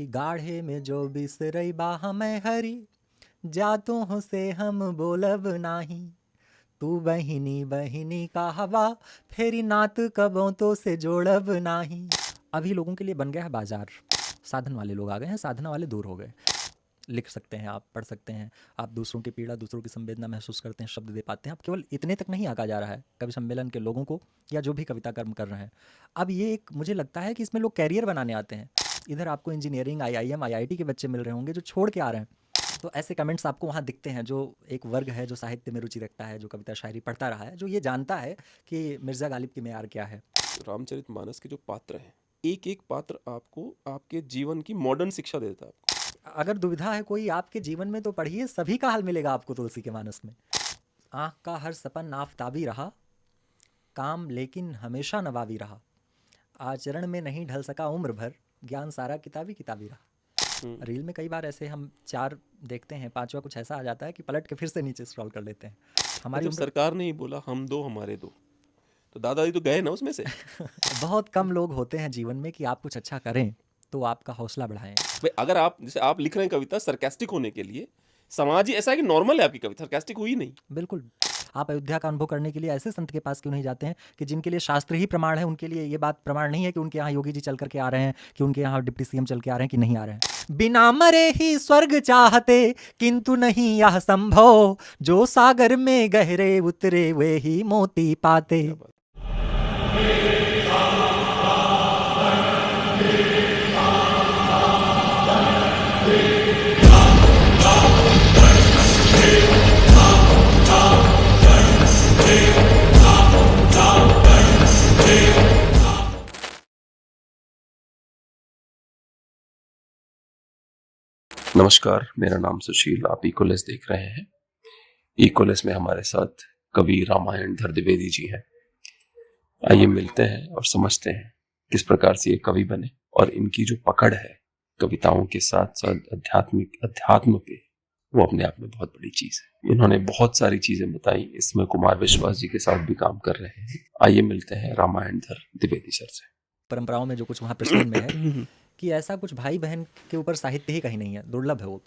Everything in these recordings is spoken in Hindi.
कि गाढ़े में जो बिसरई बाह मैं हरी, जातों से हम बोलब नाही। तू बहिनी बहिनी का हवा, फेरी नात कबों तो से जोड़ब नाही। अभी लोगों के लिए बन गया है बाजार, साधन वाले लोग आ गए हैं, साधना वाले दूर हो गए। लिख सकते हैं आप, पढ़ सकते हैं आप, दूसरों की पीड़ा, दूसरों की संवेदना महसूस करते हैं, शब्द दे पाते हैं। अब केवल इतने तक नहीं आंका जा रहा है कवि सम्मेलन के लोगों को, या जो भी कविता कर्म कर रहे हैं। अब ये एक मुझे लगता है कि इसमें लोग कैरियर बनाने आते हैं। इधर आपको इंजीनियरिंग, IIM, IIT के बच्चे मिल रहे होंगे जो छोड़ के आ रहे हैं। तो ऐसे कमेंट्स आपको वहाँ दिखते हैं। जो एक वर्ग है जो साहित्य में रुचि रखता है, जो कविता शायरी पढ़ता रहा है, जो ये जानता है कि मिर्ज़ा गालिब की मेयार क्या है। रामचरितमानस के जो पात्र हैं, एक एक पात्र आपको आपके जीवन की मॉडर्न शिक्षा देता है आपको। अगर दुविधा है कोई आपके जीवन में तो पढ़िए, सभी का हाल मिलेगा आपको तुलसी के मानस में। आँख का हर सपन आफताबी रहा, काम लेकिन हमेशा नवाबी रहा। आचरण में नहीं ढल सका उम्र भर, ज्ञान सारा किताबी किताबी रहा। रील में कई बार ऐसे हम 4 देखते हैं, 5वां कुछ ऐसा आ जाता है कि पलट के फिर से नीचे स्क्रॉल कर लेते हैं। हमारी जब उम्र सरकार ने ही बोला हम दो हमारे दो, तो दादाजी तो गए ना उसमें से। बहुत कम लोग होते हैं जीवन में कि आप कुछ अच्छा करें तो आपका हौसला बढ़ाएं। भाई अगर आप जैसे आप लिख रहे हैं कविता सरकास्टिक होने के लिए, समाज ही ऐसा है कि नॉर्मल है आपकी कविता, सरकास्टिक हुई नहीं। बिल्कुल। आप अयोध्या का अनुभव करने के लिए ऐसे संत के पास क्यों नहीं जाते हैं कि जिनके लिए शास्त्र ही प्रमाण है? उनके लिए ये बात प्रमाण नहीं है कि उनके यहाँ योगी जी चल करके आ रहे हैं, कि उनके यहाँ डिप्टी CM चल के आ रहे हैं कि नहीं आ रहे हैं। बिना मरे ही स्वर्ग चाहते किंतु नहीं यह संभव, जो सागर में गहरे उतरे वे ही मोती पाते। क्या बात। नमस्कार, मेरा नाम सुशील, आप इकोलेस देख रहे हैं। इकोलेस में हमारे साथ कवि रामायणधर द्विवेदी जी हैं। आइए मिलते हैं और समझते हैं किस प्रकार से ये कवि बने और इनकी जो पकड़ है कविताओं के साथ साथ अध्यात्म पे, वो अपने आप में बहुत बड़ी चीज है। इन्होंने बहुत सारी चीजें बताई, इसमें कुमार विश्वास जी के साथ भी काम कर रहे हैं। आइए मिलते हैं रामायणधर द्विवेदी सर से। परंपराओं में जो कुछ वहाँ प्रचलन में है कि ऐसा कुछ भाई बहन के ऊपर साहित्य ही कहीं नहीं है, दुर्लभ है वो।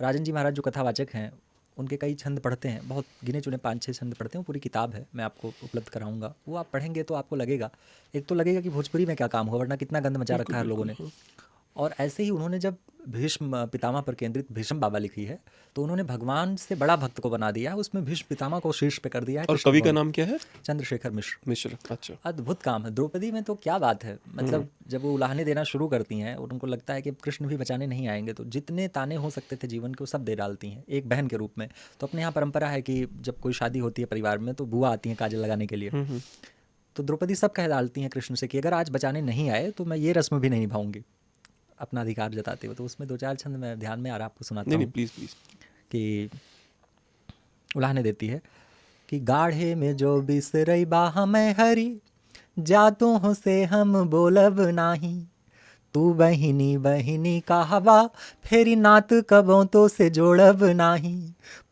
राजन जी महाराज जो कथावाचक हैं, उनके कई छंद पढ़ते हैं, बहुत गिने चुने 5-6 छंद पढ़ते हैं। वो पूरी किताब है, मैं आपको उपलब्ध कराऊंगा। वो आप पढ़ेंगे तो आपको लगेगा, एक तो लगेगा कि भोजपुरी में क्या काम हो, वरना कितना गंद मचा रखा है लोगों ने। और ऐसे ही उन्होंने जब भीष्म पितामह पर केंद्रित भीष्म बाबा लिखी है, तो उन्होंने भगवान से बड़ा भक्त को बना दिया है, उसमें भीष्म पितामह को शीर्ष पे कर दिया है। और कवि का नाम क्या है? चंद्रशेखर मिश्र। मिश्र। अच्छा। अद्भुत काम है। द्रौपदी में तो क्या बात है, मतलब जब वो उलाहने देना शुरू करती हैं और उनको लगता है कि कृष्ण भी बचाने नहीं आएंगे, तो जितने ताने हो सकते थे जीवन के वो सब दे डालती हैं एक बहन के रूप में। तो अपने यहाँ परंपरा है कि जब कोई शादी होती है परिवार में, तो बुआ आती हैं काजल लगाने के लिए। तो द्रौपदी सब कह डालती हैं कृष्ण से कि अगर आज बचाने नहीं आए तो मैं ये रस्म भी नहीं निभाऊंगी, अपना अधिकार जताते हुए। तो उसमें 2-4 छंद मैं ध्यान में आ रहा आपको सुनाता हूँ। Please please. कि उलाहने देती है कि गाढ़े में जो बिसरई बाह मैं हरी, जातों से हम बोलब नाही। तू बहिनी बहिनी का हवा, फेरी नात कबों तो से जोड़ब नाही।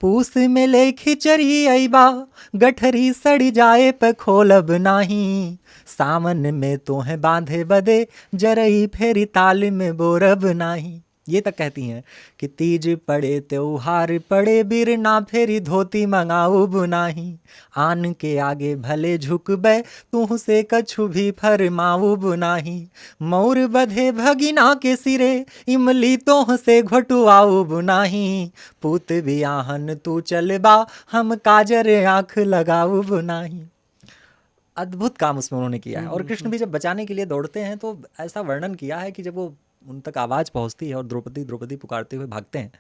पूस में ले खिचरी अइबा, गठरी सड़ी जाए पे खोलब नाही। सावन में तो है बांधे बदे, जरई फेरी ताल में बोरब नाही। ये तक कहती हैं कि तीज पड़े त्योहार पड़े, बिरना फेरी धोती मंगाऊ बुनाही। आन के आगे भले झुकबे, तू से कछु भी फरमाऊ बुनाही। मौर बधे भगिना के सिरे, इमली तोह से घोटुआऊ बुनाही। पूत बियाहन तू चलबा, हम काजर आँख लगाऊ बुनाही। अद्भुत काम उसमें उन्होंने किया है। और कृष्ण भी जब बचाने के लिए दौड़ते हैं तो ऐसा वर्णन किया है कि जब वो उन तक आवाज़ पहुंचती है और द्रौपदी द्रौपदी पुकारते हुए भागते हैं,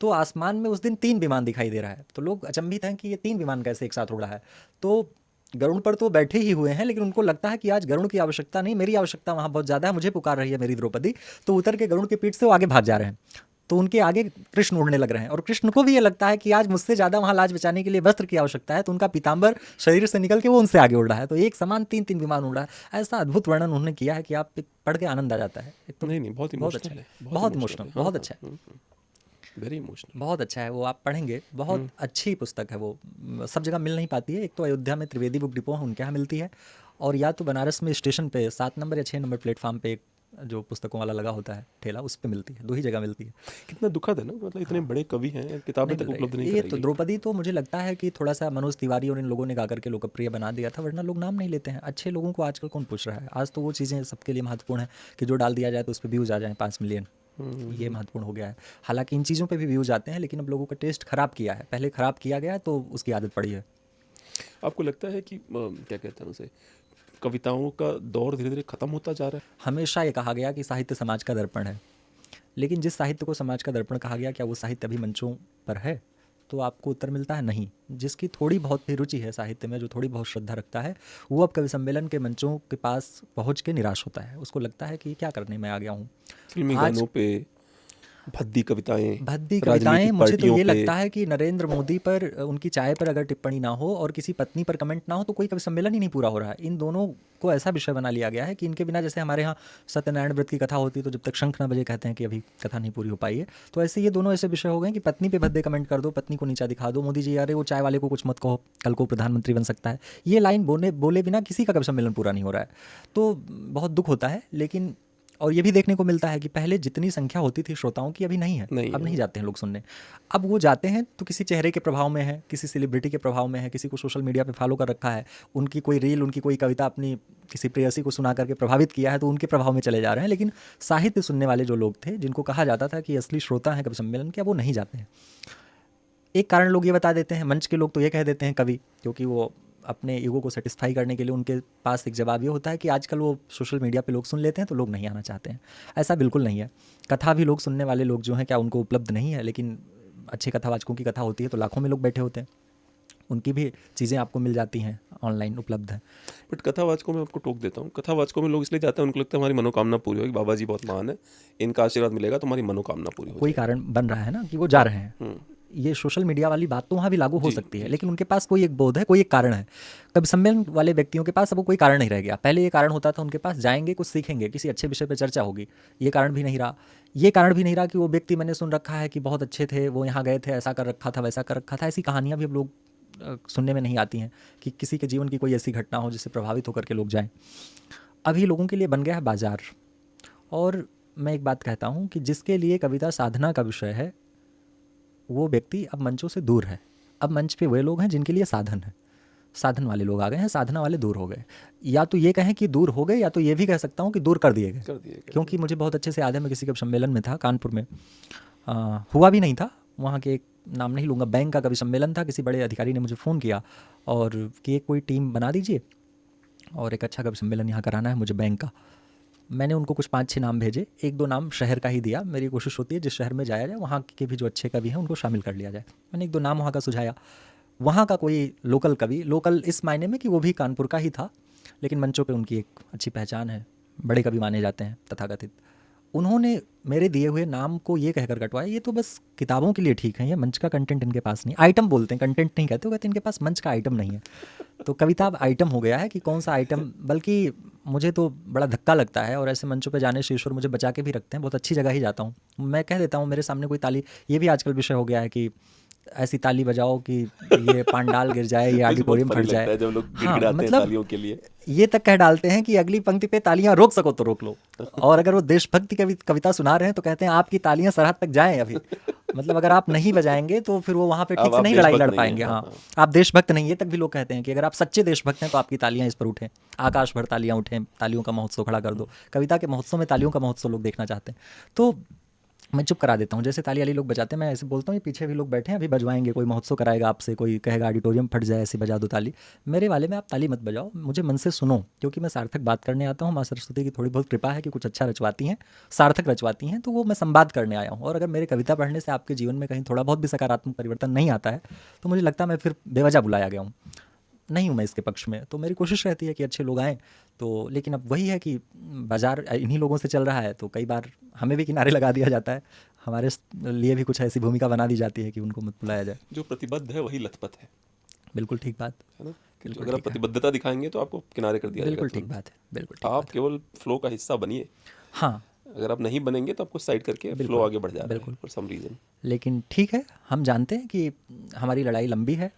तो आसमान में उस दिन 3 विमान दिखाई दे रहा है। तो लोग अचंभित हैं कि ये 3 विमान कैसे एक साथ उड़ रहा है। तो गरुड़ पर तो बैठे ही हुए हैं, लेकिन उनको लगता है कि आज गरुड़ की आवश्यकता नहीं, मेरी आवश्यकता वहाँ बहुत ज़्यादा है, मुझे पुकार रही है मेरी द्रौपदी। तो उतर के गरुड़ की पीठ से वो आगे भाग जा रहे हैं। तो उनके आगे कृष्ण उड़ने लग रहे हैं, और कृष्ण को भी ये लगता है कि आज मुझसे ज़्यादा वहाँ लाज बचाने के लिए वस्त्र की आवश्यकता है। तो उनका पीताम्बर शरीर से निकल के वो उनसे आगे उड़ रहा है। तो एक समान 3-3 विमान उड़ रहा है। ऐसा अद्भुत वर्णन उन्होंने किया है कि आप पढ़ के आनंद आ जाता है। एक तो नहीं, बहुत बहुत अच्छा है, बहुत इमोशनल, बहुत अच्छा है, वेरी इमोशनल, बहुत अच्छा है। वो आप पढ़ेंगे, बहुत अच्छी पुस्तक है। वो सब जगह मिल नहीं पाती है। एक तो अयोध्या में त्रिवेदी बुक डिपो है, उनके यहाँ मिलती है, और या तो बनारस में स्टेशन पे 7 नंबर या 6 नंबर प्लेटफार्म पे एक जो पुस्तकों वाला लगा होता है ठेला, उस पे मिलती है, 2 ही जगह मिलती है। कितना दुखद है ना, मतलब इतने बड़े कवि हैं, किताबें नहीं तक मिल रही उपलब्ध है। नहीं ये कराई तो गई। द्रौपदी तो मुझे लगता है कि थोड़ा सा मनोज तिवारी और इन लोगों ने गा करके लोकप्रिय बना दिया था, वरना लोग नाम नहीं लेते हैं। अच्छे लोगों को आजकल कौन पूछ रहा है? आज तो वो चीज़ें सबके लिए महत्वपूर्ण है कि जो डाल दिया जाए तो उस पर व्यूज़ आ जाएँ 5 मिलियन, ये महत्वपूर्ण हो गया है। हालांकि इन चीज़ों पे भी व्यूज़ आते हैं, लेकिन अब लोगों का टेस्ट ख़राब किया है, पहले ख़राब किया गया तो उसकी आदत पड़ी है। आपको लगता है कि क्या कहते हैं उसे, कविताओं का दौर धीरे धीरे खत्म होता जा रहा है? हमेशा ये कहा गया कि साहित्य समाज का दर्पण है, लेकिन जिस साहित्य को समाज का दर्पण कहा गया, क्या वो साहित्य अभी मंचों पर है? तो आपको उत्तर मिलता है नहीं। जिसकी थोड़ी बहुत भी रुचि है साहित्य में, जो थोड़ी बहुत श्रद्धा रखता है, वो अब कवि सम्मेलन के मंचों के पास पहुंच के निराश होता है। उसको लगता है कि क्या करने मैं आ गया हूँ। फिल्मी आज गानों पे भद्दी कविताएं, भद्दी कविताएं, राजनीतिक मुझे तो पार्टियों ये पे। लगता है कि नरेंद्र मोदी पर उनकी चाय पर अगर टिप्पणी ना हो और किसी पत्नी पर कमेंट ना हो तो कोई कवि सम्मेलन ही नहीं पूरा हो रहा है। इन दोनों को ऐसा विषय बना लिया गया है कि इनके बिना, जैसे हमारे यहाँ सत्यनारायण व्रत की कथा होती है तो जब तक शंख न बजे कहते हैं कि अभी कथा नहीं पूरी हो पाई है, तो ऐसे ये दोनों ऐसे विषय हो गए कि पत्नी पे भद्दे कमेंट कर दो, पत्नी को नीचा दिखा दो। मोदी जी, अरे वो चाय वाले को कुछ मत कहो, कल को प्रधानमंत्री बन सकता है। ये लाइन बोले बिना किसी का कवि सम्मेलन पूरा नहीं हो रहा है। तो बहुत दुख होता है। लेकिन और ये भी देखने को मिलता है कि पहले जितनी संख्या होती थी श्रोताओं की, अभी नहीं है। अब नहीं जाते हैं लोग सुनने। अब वो जाते हैं तो किसी चेहरे के प्रभाव में है, किसी सेलिब्रिटी के प्रभाव में है, किसी को सोशल मीडिया पे फॉलो कर रखा है, उनकी कोई रील, उनकी कोई कविता अपनी किसी प्रेयसी को सुना करके प्रभावित किया है, तो उनके प्रभाव में चले जा रहे हैं। लेकिन साहित्य सुनने वाले जो लोग थे, जिनको कहा जाता था कि असली श्रोता हैं कवि सम्मेलन के, वो नहीं जाते हैं। एक कारण लोग ये बता देते हैं, मंच के लोग तो ये कह देते हैं कवि, क्योंकि वो अपने ईगो को सेटिस्फाई करने के लिए उनके पास एक जवाब ये होता है कि आजकल वो सोशल मीडिया पे लोग सुन लेते हैं तो लोग नहीं आना चाहते हैं। ऐसा बिल्कुल नहीं है। कथा भी लोग सुनने वाले लोग जो हैं, क्या उनको उपलब्ध नहीं है? लेकिन अच्छे कथावाचकों की कथा होती है तो लाखों में लोग बैठे होते हैं, उनकी भी चीज़ें आपको मिल जाती हैं, ऑनलाइन उपलब्ध हैं। बट कथावाचकों में आपको टोक देता हूँ, कथावाचकों में लोग इसलिए जाते हैं, उनको लगता है हमारी मनोकामना पूरी होगी, बाबा जी बहुत महान है, इनका आशीर्वाद मिलेगा तो हमारी मनोकामना पूरी हो कोई कारण बन रहा है ना कि वो जा रहे हैं। ये सोशल मीडिया वाली बात तो वहाँ भी लागू हो सकती है, लेकिन उनके पास कोई एक बोध है, कोई एक कारण है। कवि सम्मेलन वाले व्यक्तियों के पास अब कोई कारण नहीं रह गया। पहले ये कारण होता था, उनके पास जाएंगे, कुछ सीखेंगे, किसी अच्छे विषय पर चर्चा होगी। ये कारण भी नहीं रहा। ये कारण भी नहीं रहा कि वो व्यक्ति, मैंने सुन रखा है कि बहुत अच्छे थे, वो यहाँ गए थे, ऐसा कर रखा था, वैसा कर रखा था। ऐसी कहानियाँ भी अब लोग सुनने में नहीं आती हैं कि किसी के जीवन की कोई ऐसी घटना हो जिससे प्रभावित होकर के लोग जाएं। अभी लोगों के लिए बन गया है बाजार। और मैं एक बात कहता हूँ कि जिसके लिए कविता साधना का विषय है, वो व्यक्ति अब मंचों से दूर है। अब मंच पे वे लोग हैं जिनके लिए साधन है। साधन वाले लोग आ गए हैं, साधना वाले दूर हो गए। या तो ये कहें कि दूर हो गए, या तो ये भी कह सकता हूँ कि दूर कर दिए गए। क्योंकि मुझे बहुत अच्छे से याद है, मैं किसी कवि सम्मेलन में था कानपुर में, हुआ भी नहीं था, वहाँ के एक नाम नहीं लूँगा, बैंक का कवि सम्मेलन था। किसी बड़े अधिकारी ने मुझे फ़ोन किया और कि कोई टीम बना दीजिए और एक अच्छा कवि सम्मेलन यहाँ कराना है मुझे बैंक का। मैंने उनको कुछ 5-6 नाम भेजे, 1-2 नाम शहर का ही दिया। मेरी कोशिश होती है जिस शहर में जाया जाए वहाँ के भी जो अच्छे कवि हैं उनको शामिल कर लिया जाए। मैंने 1-2 नाम वहाँ का सुझाया। वहाँ का कोई लोकल कवि, लोकल इस मायने में कि वो भी कानपुर का ही था, लेकिन मंचों पे उनकी एक अच्छी पहचान है, बड़े कवि माने जाते हैं तथाकथित। उन्होंने मेरे दिए हुए नाम को ये कहकर कटवाया, ये तो बस किताबों के लिए ठीक है, ये मंच का कंटेंट इनके पास नहीं। आइटम बोलते हैं, कंटेंट नहीं कहते, वो कहते हैं इनके पास मंच का आइटम नहीं है। तो कविता अब आइटम हो गया है कि कौन सा आइटम। बल्कि मुझे तो बड़ा धक्का लगता है, और ऐसे मंचों पे जाने से ईश्वर मुझे बचा के भी रखते हैं। बहुत अच्छी जगह ही जाता हूँ, मैं कह देता हूँ मेरे सामने कोई ताली, ये भी आजकल विषय हो गया है कि ऐसी ताली बजाओ कि ये पांडाल गिर जाए, ये ऑडिटोरियम फट जाए। जब लोग हाँ, मतलब तालियों के लिए ये तक कह डालते हैं कि अगली पंक्ति पे तालियां रोक सको तो रोक लो। और अगर वो देशभक्ति कविता सुना रहे हैं तो कहते हैं आपकी तालियां सरहद तक जाएं अभी। मतलब अगर आप नहीं बजाएंगे तो फिर वो वहाँ पे ठीक से नहीं लड़ाई लड़ पाएंगे। हाँ, आप देशभक्त नहीं, ये तक भी लोग कहते हैं कि अगर आप सच्चे देशभक्त हैं तो आपकी तालियां इस पर उठें, आकाश भर तालियां उठें, तालियों का महोत्सव खड़ा कर दो। कविता के महोत्सव में तालियों का महोत्सव लोग देखना चाहते हैं, तो मैं चुप करा देता हूँ। जैसे ताली वाली लोग बजाते हैं, मैं ऐसे बोलता हूँ ये पीछे भी लोग बैठे हैं, अभी बजवाएंगे, कोई महोत्सव कराएगा आपसे, कोई कहेगा ऑडिटोरियम फट जाए, ऐसे बजा दो ताली। मेरे वाले में आप ताली मत बजाओ, मुझे मन से सुनो, क्योंकि मैं सार्थक बात करने आता हूँ। माँ सरस्वती की थोड़ी बहुत कृपा है कि कुछ अच्छा रचवाती हैं, सार्थक रचवाती हैं, तो वो मैं संवाद करने आया हूँ। और अगर मेरे कविता पढ़ने से आपके जीवन में कहीं थोड़ा बहुत भी सकारात्मक परिवर्तन नहीं आता है तो मुझे लगता है मैं फिर बेवजह बुलाया गया हूँ, नहीं हूँ मैं इसके पक्ष में। तो मेरी कोशिश रहती है कि अच्छे लोग आएँ। तो लेकिन अब वही है कि बाज़ार इन्हीं लोगों से चल रहा है, तो कई बार हमें भी किनारे लगा दिया जाता है, हमारे लिए भी कुछ ऐसी भूमिका बना दी जाती है कि उनको मत बुलाया जाए। जो प्रतिबद्ध है वही लथपथ है। बिल्कुल ठीक बात है ना, अगर आप प्रतिबद्धता दिखाएंगे तो आपको किनारे कर दिया जाएगा। बिल्कुल ठीक बात है, बिल्कुल। आप केवल फ्लो का हिस्सा बनिए। हाँ, अगर आप नहीं बनेंगे तो आपको साइड करके फ्लो आगे बढ़ जा रहा है फॉर सम रीजन। लेकिन ठीक है, हम जानते हैं कि हमारी लड़ाई लंबी है,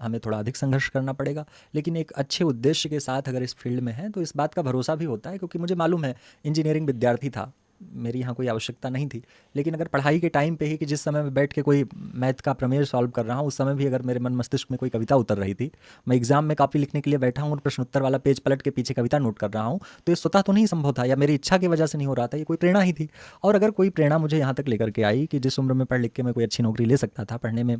हमें थोड़ा अधिक संघर्ष करना पड़ेगा, लेकिन एक अच्छे उद्देश्य के साथ अगर इस फील्ड में है तो इस बात का भरोसा भी होता है, क्योंकि मुझे मालूम है इंजीनियरिंग विद्यार्थी था, मेरी यहाँ कोई आवश्यकता नहीं थी, लेकिन अगर पढ़ाई के टाइम पे ही कि जिस समय मैं बैठ के कोई मैथ का प्रमेय सॉल्व कर रहा हूँ उस समय भी अगर मेरे मन मस्तिष्क में कोई कविता उतर रही थी, मैं एग्जाम में कॉपी लिखने के लिए बैठा हूँ और प्रश्न उत्तर वाला पेज पलट के पीछे कविता नोट कर रहा हूँ, तो ये स्वतः तो नहीं संभव था या मेरी इच्छा की वजह से नहीं हो रहा था, ये कोई प्रेरणा ही थी। और अगर कोई प्रेरणा मुझे यहाँ तक लेकर के आई कि जिस उम्र में पढ़ लिख के मैं कोई अच्छी नौकरी ले सकता था, पढ़ने में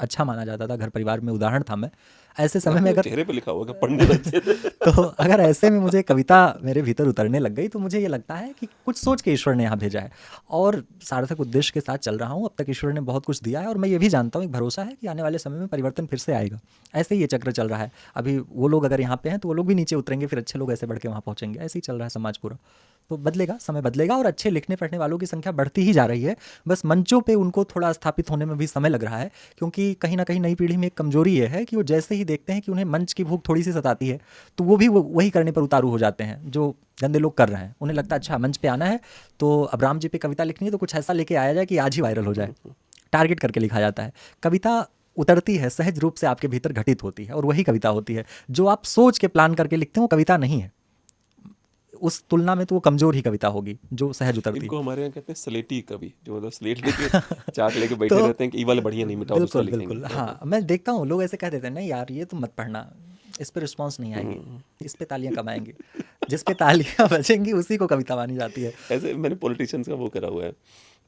अच्छा माना जाता था, घर परिवार में उदाहरण था मैं, ऐसे समय में अगर चेहरे पे लिखा होगा पढ़ने लगते थे। तो अगर ऐसे में मुझे कविता मेरे भीतर उतरने लग गई तो मुझे ये लगता है कि कुछ सोच के ईश्वर ने यहाँ भेजा है और सार्थक उद्देश्य के साथ चल रहा हूँ। अब तक ईश्वर ने बहुत कुछ दिया है और मैं ये भी जानता हूँ, एक भरोसा है कि आने वाले समय में परिवर्तन फिर से आएगा। ऐसे ही ये चक्र चल रहा है। अभी वो लोग अगर यहाँ पे हैं तो वो लोग भी नीचे उतरेंगे, फिर अच्छे लोग ऐसे बढ़ के वहाँ पहुँचेंगे। ऐसे ही चल रहा है समाज पूरा। तो बदलेगा, समय बदलेगा और अच्छे लिखने पढ़ने वालों की संख्या बढ़ती ही जा रही है। बस मंचों पे उनको थोड़ा स्थापित होने में भी समय लग रहा है, क्योंकि कहीं ना कहीं नई पीढ़ी में एक कमजोरी ये है कि वो जैसे ही देखते हैं कि उन्हें मंच की भूख थोड़ी सी सताती है तो वो भी वही करने पर उतारू हो जाते हैं जो गंदे लोग कर रहे हैं। उन्हें लगता है अच्छा मंच पे आना है तो अब राम जी पे कविता लिखनी है तो कुछ ऐसा लेके आया जाए कि आज ही वायरल हो जाए, टारगेट करके लिखा जाता है। कविता उतरती है, सहज रूप से आपके भीतर घटित होती है और वही कविता होती है। जो आप सोच के प्लान करके लिखते हैं वो कविता नहीं है, उस तुलना में तो वो कमजोर ही कविता होगी जो सहज उतरती है। इनको हमारे यहाँ कहते हैं स्लेटी कवि, जो मतलब स्लेट लेके चाक लेके बैठे रहते हैं कि ये वाला बढ़िया नहीं मिटा, दूसरा बिल्कुल लिखेंगे। बिल्कुल, हाँ मैं देखता हूँ लोग ऐसे कह देते हैं नहीं यार ये तुम मत पढ़ना, इस पे रिस्पांस नहीं आएगी, इस पे तालियां कम आएंगी, जिस पे तालियां बजेंगी उसी को कविता मानी जाती है। ऐसे मैंने पॉलिटिशियंस का वो करा हुआ है,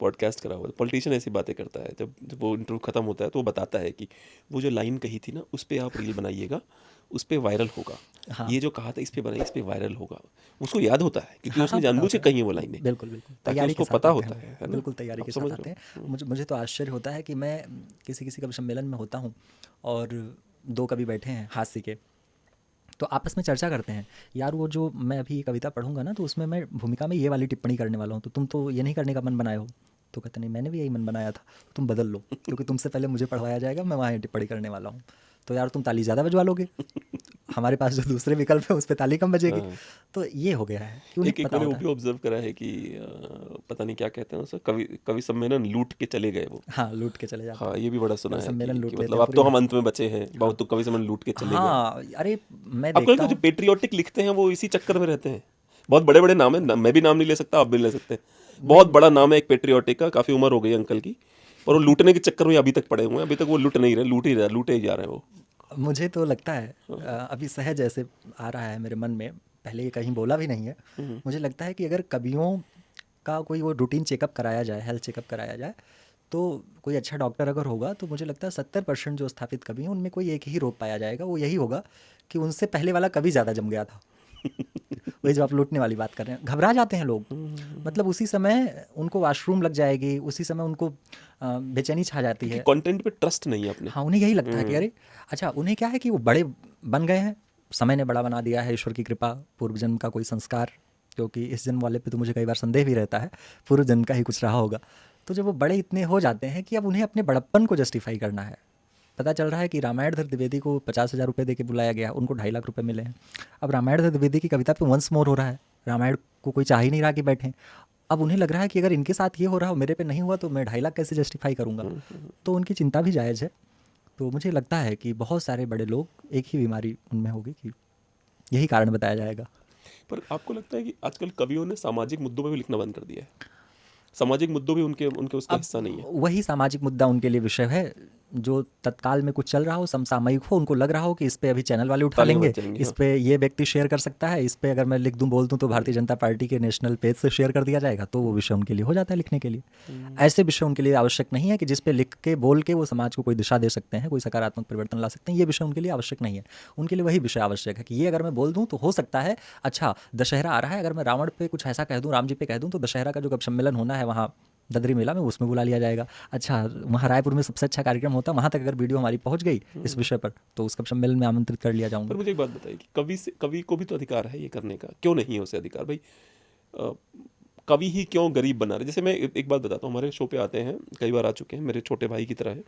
पॉडकास्ट करा हुआ है। पॉलिटिशियन ऐसी बातें करता है, जब वो इंटरव्यू खत्म होता है तो वो बताता है कि वो जो लाइन कही थी ना उस पर आप रील बनाइएगा, उस पर वायरल होगा। हाँ ये जो कहा था इस पे बनाइए, इस पे वायरल होगा। उसको याद होता है क्योंकि हाँ उसने हाँ, पता जानबूझ के होता है। कही है वो लाइनें, बिल्कुल बिल्कुल, ताकि तैयारी के उसको साथ पता आते होता हैं है ना। बिल्कुल तैयारी आप के समझ साथ रहे आते हो? हैं। मुझे तो आश्चर्य होता है कि मैं किसी किसी कवि सम्मेलन में होता हूँ और दो कवि बैठे हैं हास्य के, तो आपस में चर्चा करते हैं यार वो जो मैं अभी ये कविता पढ़ूंगा ना तो उसमें मैं भूमिका में ये वाली टिप्पणी करने वाला हूँ, तो तुम तो ये नहीं करने का मन बनाए हो। तो कहते नहीं मैंने भी यही मन बनाया था, तुम बदल लो क्योंकि तुमसे पहले मुझे पढ़वाया जाएगा, मैं वहाँ ये टिप्पणी करने वाला हूँ। तो यार तुम ताली ज़्यादा बजवा लोगे, हमारे पास जो दूसरे विकल्प है उस पर ताली कम बजेगी। हाँ। तो ये हो गया है कि उन्हें एक एक पता मैंने वो होता भी है। ऑब्जर्व करा है कि पता नहीं क्या कहते हैं उसे, कवि कवि सम्मेलन लूट के चले गए वो। हाँ लूट के चले जाते हाँ, हैं, ये भी बड़ा सुना कवि है सम्मेलन कि लूट लेते मतलब हैं अब पूरी। तो हम अंत में बचे हैं, बहुत तो कवि सम्मेलन लूट के चले गए। हाँ अरे मैं आपको देखता लगता है जो हूँ पेट्रियोटिक लिखते हैं वो इसी चक्कर में रहते हैं? बहुत बड़े बड़े नाम है, मैं भी नाम नहीं ले सकता, आप भी नहीं ले सकते। बहुत बड़ा नाम है एक पेट्रियोटिक का, काफी उम्र हो गई अंकल की, पर वो लूटने के चक्कर में अभी तक पड़े हुए हैं। अभी तक वो लूट नहीं रहे, लूटे ही जा रहे हैं वो। मुझे तो लगता है अभी सहज ऐसे आ रहा है मेरे मन में, पहले ये कहीं बोला भी नहीं है। मुझे लगता है कि अगर कवियों का कोई वो रूटीन चेकअप कराया जाए, हेल्थ चेकअप कराया जाए, तो कोई अच्छा डॉक्टर अगर होगा तो मुझे लगता है 70% जो स्थापित कवि हैं उनमें कोई एक ही रोग पाया जाएगा। वो यही होगा कि उनसे पहले वाला कवि ज़्यादा जम गया था। वही जो आप लूटने वाली बात कर रहे हैं, घबरा जाते हैं लोग, मतलब उसी समय उनको वॉशरूम लग जाएगी, उसी समय उनको बेचैनी छा जाती है। कंटेंट पे ट्रस्ट नहीं है अपने। हाँ उन्हें यही लगता है कि अरे अच्छा, उन्हें क्या है कि वो बड़े बन गए हैं, समय ने बड़ा बना दिया है, ईश्वर की कृपा, पूर्व जन्म का कोई संस्कार, क्योंकि इस जन्म वाले पे तो मुझे कई बार संदेह भी रहता है पूर्व जन्म का ही कुछ रहा होगा। तो जब वो बड़े इतने हो जाते हैं कि अब उन्हें अपने बड़प्पन को जस्टिफाई करना है। पता चल रहा है कि रामायणधर द्विवेदी को 50,000 रुपये दे के बुलाया गया, उनको 2.5 लाख रुपये मिले हैं। अब रामायणधर द्विवेदी की कविता पे वंस मोर हो रहा है, रामायण को कोई चाह ही नहीं रहा कि बैठें। अब उन्हें लग रहा है कि अगर इनके साथ ये हो रहा हो, मेरे पे नहीं हुआ, तो मैं 2.5 लाख कैसे जस्टिफाई करूँगा। तो उनकी चिंता भी जायज़ है। तो मुझे लगता है कि बहुत सारे बड़े लोग एक ही बीमारी उनमें होगी कि यही कारण बताया जाएगा। पर आपको लगता है कि आजकल कवियों ने सामाजिक मुद्दों पे भी लिखना बंद कर दिया है? सामाजिक मुद्दों भी उनके उनके उसका हिस्सा नहीं है? वही सामाजिक मुद्दा उनके लिए विषय है जो तत्काल में कुछ चल रहा हो, समसामयिक हो, उनको लग रहा हो कि इस पे अभी चैनल वाले उठा तालियां लेंगे, बज जाएंगी, इस पे ये व्यक्ति शेयर कर सकता है, इस पे अगर मैं लिख दूं बोल दूं तो भारतीय जनता पार्टी के नेशनल पेज से शेयर कर दिया जाएगा, तो वो विषय उनके लिए हो जाता है लिखने के लिए। ऐसे विषय उनके लिए आवश्यक नहीं है कि जिस पे लिख के बोल के वो समाज को कोई दिशा दे सकते हैं, कोई सकारात्मक परिवर्तन ला सकते हैं। ये विषय उनके लिए आवश्यक नहीं है। उनके लिए वही विषय आवश्यक है कि ये अगर मैं बोल दूं तो हो सकता है, अच्छा दशहरा आ रहा है, अगर मैं रावण पे कुछ ऐसा कह दूं, राम जी पे कह दूं, तो दशहरा का जो कवि सम्मेलन होना है वहाँ ददरी मेला में, उसमें बुला लिया जाएगा। अच्छा वहाँ रायपुर में सबसे अच्छा कार्यक्रम होता है, वहाँ तक अगर वीडियो हमारी पहुँच गई इस विषय पर, तो उसका सम्मेलन में आमंत्रित कर लिया पर जाऊँगा। मुझे एक बात बताइए कि कवि को भी तो अधिकार है ये करने का, क्यों नहीं है उसे अधिकार भाई? कवि ही क्यों गरीब बना रहे? जैसे मैं एक बात बताता हूँ, हमारे शो पे आते हैं, कई बार आ चुके हैं, मेरे छोटे भाई की तरह है,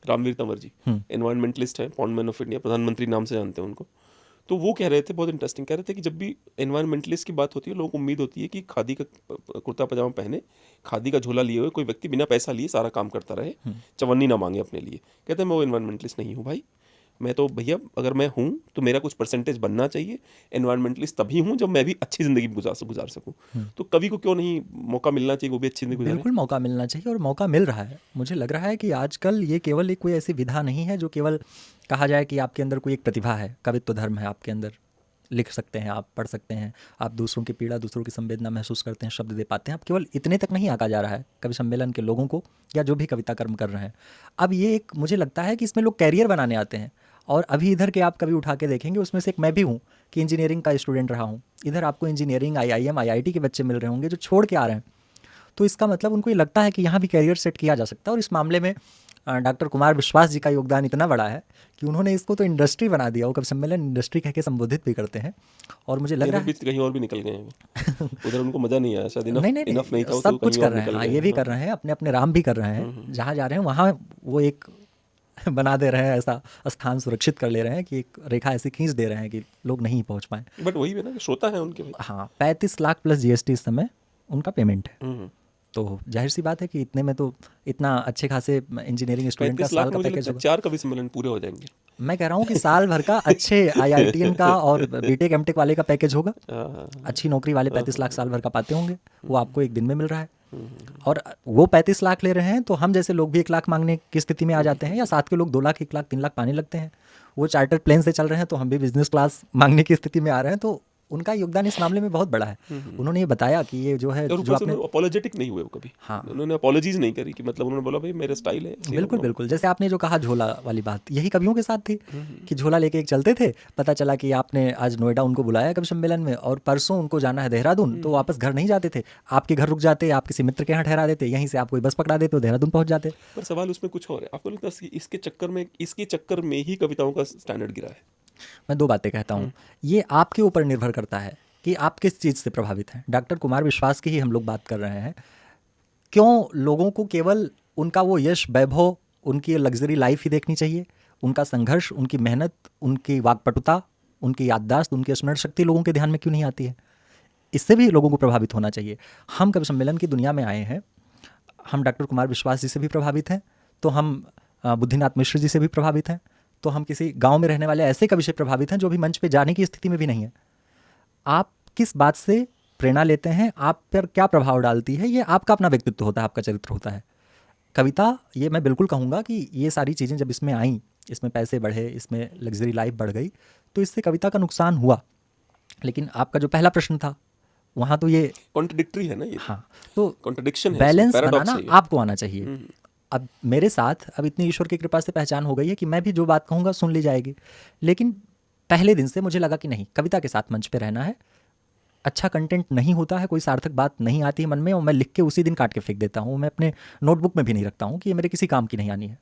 रामवीर तंवर जी, एनवायरमेंटलिस्ट हैं, पॉन्ड मैन ऑफ इंडिया, प्रधानमंत्री नाम से जानते हैं उनको। तो वो कह रहे थे, बहुत इंटरेस्टिंग कह रहे थे कि जब भी एनवायरमेंटलिस्ट की बात होती है, लोगों को उम्मीद होती है कि खादी का कुर्ता पजामा पहने, खादी का झोला लिए हुए कोई व्यक्ति बिना पैसा लिए सारा काम करता रहे, चवन्नी ना मांगे अपने लिए। कहते हैं मैं वो एनवायरमेंटलिस्ट नहीं हूँ भाई, मैं तो भैया अगर मैं हूँ तो मेरा कुछ परसेंटेज बनना चाहिए, एनवायरमेंटलिस्ट तभी हूँ जब मैं भी अच्छी ज़िंदगी गुजार सकूँ। तो कवि को क्यों नहीं मौका मिलना चाहिए, वो भी अच्छी ज़िंदगी गुजारे? बिल्कुल मौका मिलना चाहिए और मौका मिल रहा है। मुझे लग रहा है कि आजकल ये केवल एक कोई ऐसी विधा नहीं है जो केवल कहा जाए कि आपके अंदर कोई एक प्रतिभा है, कवित्व धर्म है आपके अंदर, लिख सकते हैं आप, पढ़ सकते हैं आप, दूसरों की पीड़ा, दूसरों की संवेदना महसूस करते हैं, शब्द दे पाते हैं। अब केवल इतने तक नहीं आंका जा रहा है कवि सम्मेलन के लोगों को या जो भी कविता कर्म कर रहे हैं। अब ये एक मुझे लगता है कि इसमें लोग कैरियर बनाने आते हैं। और अभी इधर के आप कभी उठा के देखेंगे, उसमें से एक मैं भी हूँ कि इंजीनियरिंग का स्टूडेंट रहा हूँ। इधर आपको इंजीनियरिंग, IIM, IIT के बच्चे मिल रहे होंगे जो छोड़ के आ रहे हैं। तो इसका मतलब उनको ये लगता है कि यहाँ भी कैरियर सेट किया जा सकता है। और इस मामले में डॉक्टर कुमार विश्वास जी का योगदान इतना बड़ा है कि उन्होंने इसको तो इंडस्ट्री बना दिया। वो कवि सम्मेलन इंडस्ट्री कह के संबोधित भी करते हैं। और मुझे लग रहा है कहीं और भी निकल गए हैं उधर उनको मज़ा नहीं आया शायद, नहीं नहीं इनफ नहीं था, नहीं, तो सब कुछ कहीं कर और रहे हैं। निकल हाँ, गए। ये भी कर रहे हैं, अपने अपने राम भी कर रहे हैं। जहाँ जा रहे हैं वहाँ वो एक बना दे रहे हैं, ऐसा स्थान सुरक्षित कर ले रहे हैं कि एक रेखा ऐसी खींच दे रहे हैं कि लोग नहीं पहुँच पाए। बट वही है ना, श्रोता है उनके भाई। हाँ, 35 लाख प्लस GST इस समय उनका पेमेंट है। तो जाहिर सी बात है कि इतने में तो इतना अच्छे खासे इंजीनियरिंग स्टूडेंट का 35 लाख साल का मुझे पैकेज लगता है होगा। 4 कवि सम्मेलन पूरे हो जाएंगे। मैं कह रहा हूँ कि साल भर का अच्छे IITN का और BTech MTech वाले का पैकेज होगा। अच्छी नौकरी वाले 35 लाख साल भर का पाते होंगे, वो आपको एक दिन में मिल रहा है। और वो 35 लाख ले रहे हैं तो हम जैसे लोग भी 1 लाख मांगने की स्थिति में आ जाते हैं, या साथ के लोग 2 लाख, 1 लाख, 3 लाख पाने लगते हैं। वो चार्टर्ड प्लेन से चल रहे हैं तो हम भी बिजनेस क्लास मांगने की स्थिति में आ रहे हैं। तो उनका योगदान इस मामले में बहुत बड़ा है। उन्होंने ये बताया कि ये जो है, और जो आपने, अपोलोजेटिक नहीं हुए वो कभी। हाँ, उन्होंने अपोलॉजीज नहीं करी कि मतलब उन्होंने बोला भाई मेरा स्टाइल है, ऐसे ही बिल्कुल हम लोग। बिल्कुल। जैसे आपने जो कहा झोला वाली बात, यही कवियों के साथ थी कि झोला लेके एक चलते थे। पता चला कि आपने आज नोएडा उनको बुलाया कवि सम्मेलन में और परसों उनको जाना है देहरादून, तो वापस घर नहीं जाते थे, आपके घर रुक जाते, आप किसी मित्र के यहाँ ठहरा देते, यहीं से आप कोई बस पकड़ा देते, देहरादून पहुंच जाते। पर सवाल उसमें कुछ और है। आपको लगता है कि इसके चक्कर में ही कविताओं का स्टैंडर्ड गिरा है? मैं 2 बातें कहता हूँ, ये आपके ऊपर निर्भर करता है कि आप किस चीज़ से प्रभावित हैं। डॉक्टर कुमार विश्वास की ही हम लोग बात कर रहे हैं। क्यों लोगों को केवल उनका वो यश, वैभव, उनकी लग्जरी लाइफ ही देखनी चाहिए? उनका संघर्ष, उनकी मेहनत, उनकी वाक्पटुता, उनकी याददाश्त, उनकी स्मरण शक्ति लोगों के ध्यान में क्यों नहीं आती है? इससे भी लोगों को प्रभावित होना चाहिए। हम कवि सम्मेलन की दुनिया में आए हैं, हम डॉक्टर कुमार विश्वास जी से भी प्रभावित हैं, तो हम बुद्धिनाथ मिश्र जी से भी प्रभावित हैं, तो हम किसी गांव में रहने वाले ऐसे कवि से प्रभावित हैं जो भी मंच पे जाने की स्थिति में भी नहीं है। आप किस बात से प्रेरणा लेते हैं, आप पर क्या प्रभाव डालती है, ये आपका अपना व्यक्तित्व होता है, आपका चरित्र होता है। कविता, ये मैं बिल्कुल कहूँगा कि ये सारी चीज़ें जब इसमें आईं, इसमें पैसे बढ़े, इसमें लग्जरी लाइफ बढ़ गई, तो इससे कविता का नुकसान हुआ। लेकिन आपका जो पहला प्रश्न था, वहाँ तो ये कॉन्ट्रडिक्टरी है ना ये। हाँ, तो कॉन्ट्रडिक्शन है, बैलेंस पैराडॉक्स बनाना है ये। आपको आना चाहिए। अब मेरे साथ अब इतनी ईश्वर की कृपा से पहचान हो गई है कि मैं भी जो बात कहूँगा सुन ली जाएगी। लेकिन पहले दिन से मुझे लगा कि नहीं, कविता के साथ मंच पे रहना है। अच्छा कंटेंट नहीं होता है, कोई सार्थक बात नहीं आती है मन में, और मैं लिख के उसी दिन काट के फेंक देता हूँ। मैं अपने नोटबुक में भी नहीं रखता हूँ कि ये मेरे किसी काम की नहीं आनी है।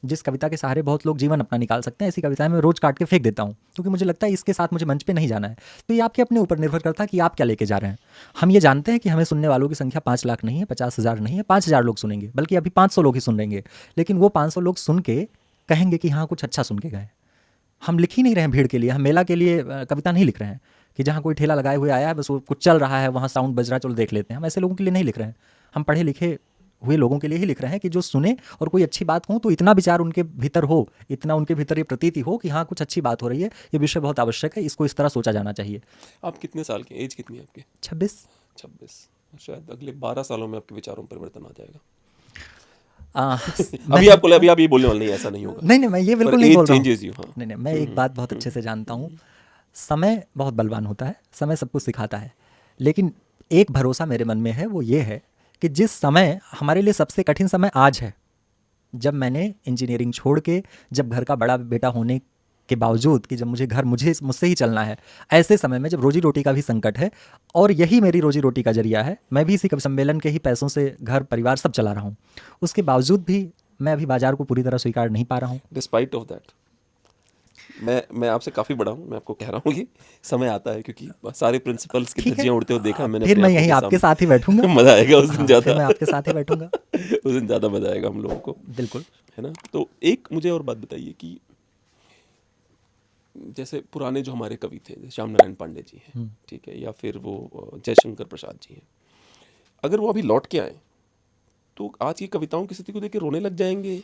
जिस कविता के सहारे बहुत लोग जीवन अपना निकाल सकते हैं, ऐसी कविताएं मैं रोज काट के फेंक देता हूँ, क्योंकि मुझे लगता है इसके साथ मुझे मंच पे नहीं जाना है। तो ये आपके अपने ऊपर निर्भर करता है कि आप क्या लेके जा रहे हैं। हम ये जानते हैं कि हमें सुनने वालों की संख्या 5 लाख नहीं है, 50,000 नहीं है, 5,000 लोग सुनेंगे, बल्कि अभी 500 लोग ही सुन लेंगे। लेकिन वो 500 लोग सुन के कहेंगे कि हाँ, कुछ अच्छा सुन के गए। हम लिख ही नहीं रहे हैं भीड़ के लिए, हम मेला के लिए कविता नहीं लिख रहे हैं कि जहाँ कोई ठेला लगाए हुए आया है, बस वो कुछ चल रहा है, वहाँ साउंड बज रहा है, चलो देख लेते हैं। हम ऐसे लोगों के लिए नहीं लिख रहे हैं। हम पढ़े लिखे हुए लोगों के लिए ही लिख रहे हैं कि जो सुने और कोई अच्छी बात हो तो इतना विचार उनके भीतर हो, इतना उनके भीतर ये प्रतीति हो कि हाँ, कुछ अच्छी बात हो रही है, ये विषय बहुत आवश्यक है, इसको इस तरह सोचा जाना चाहिए। आप कितने साल के, एज कितनी है आपकी? 26। शायद अगले 12 सालों में आपके विचारों में परिवर्तन आ जाएगा। मैं अभी आपको अभी आप ये बोलने वाले नहीं, ऐसा नहीं होगा। नहीं, मैं ये बिल्कुल पर नहीं age बोल रहा हूँ। changes you, हाँ। नहीं, मैं एक बात बहुत अच्छे से जानता हूँ, समय बहुत बलवान होता है, समय सब कुछ सिखाता है। लेकिन एक भरोसा मेरे मन में है, वो ये है कि जिस समय हमारे लिए सबसे कठिन समय आज है, जब मैंने इंजीनियरिंग छोड़ के, जब घर का बड़ा बेटा होने के बावजूद कि जब मुझसे ही चलना है, ऐसे समय में जब रोजी रोटी का भी संकट है और यही मेरी रोजी रोटी का जरिया है, मैं भी इसी कवि सम्मेलन के ही पैसों से घर परिवार सब चला रहा हूँ, उसके बावजूद भी मैं अभी बाजार को पूरी तरह स्वीकार नहीं पा रहा हूँ। डिस्पाइट ऑफ दैट, मैं आपसे काफ़ी बड़ा हूँ, मैं आपको कह रहा हूँ कि समय आता है, क्योंकि सारे प्रिंसिपल्स की धज्जियाँ उड़ते हुए देखा मैंने। फिर मैं यहीं आपके साथ ही बैठूंगा, मज़ा आएगा उस दिन ज़्यादा। मैं आपके साथ ही बैठूंगा उस दिन ज़्यादा मज़ा आएगा हम लोगों को, बिल्कुल, है ना। तो एक मुझे और बात बताइए कि जैसे पुराने जो हमारे कवि थे, जैसे श्याम नारायण पांडे जी हैं, ठीक है, या फिर वो जयशंकर प्रसाद जी हैं, अगर वो अभी लौट के आए तो आज की कविताओं की स्थिति को देख के रोने लग जाएंगे,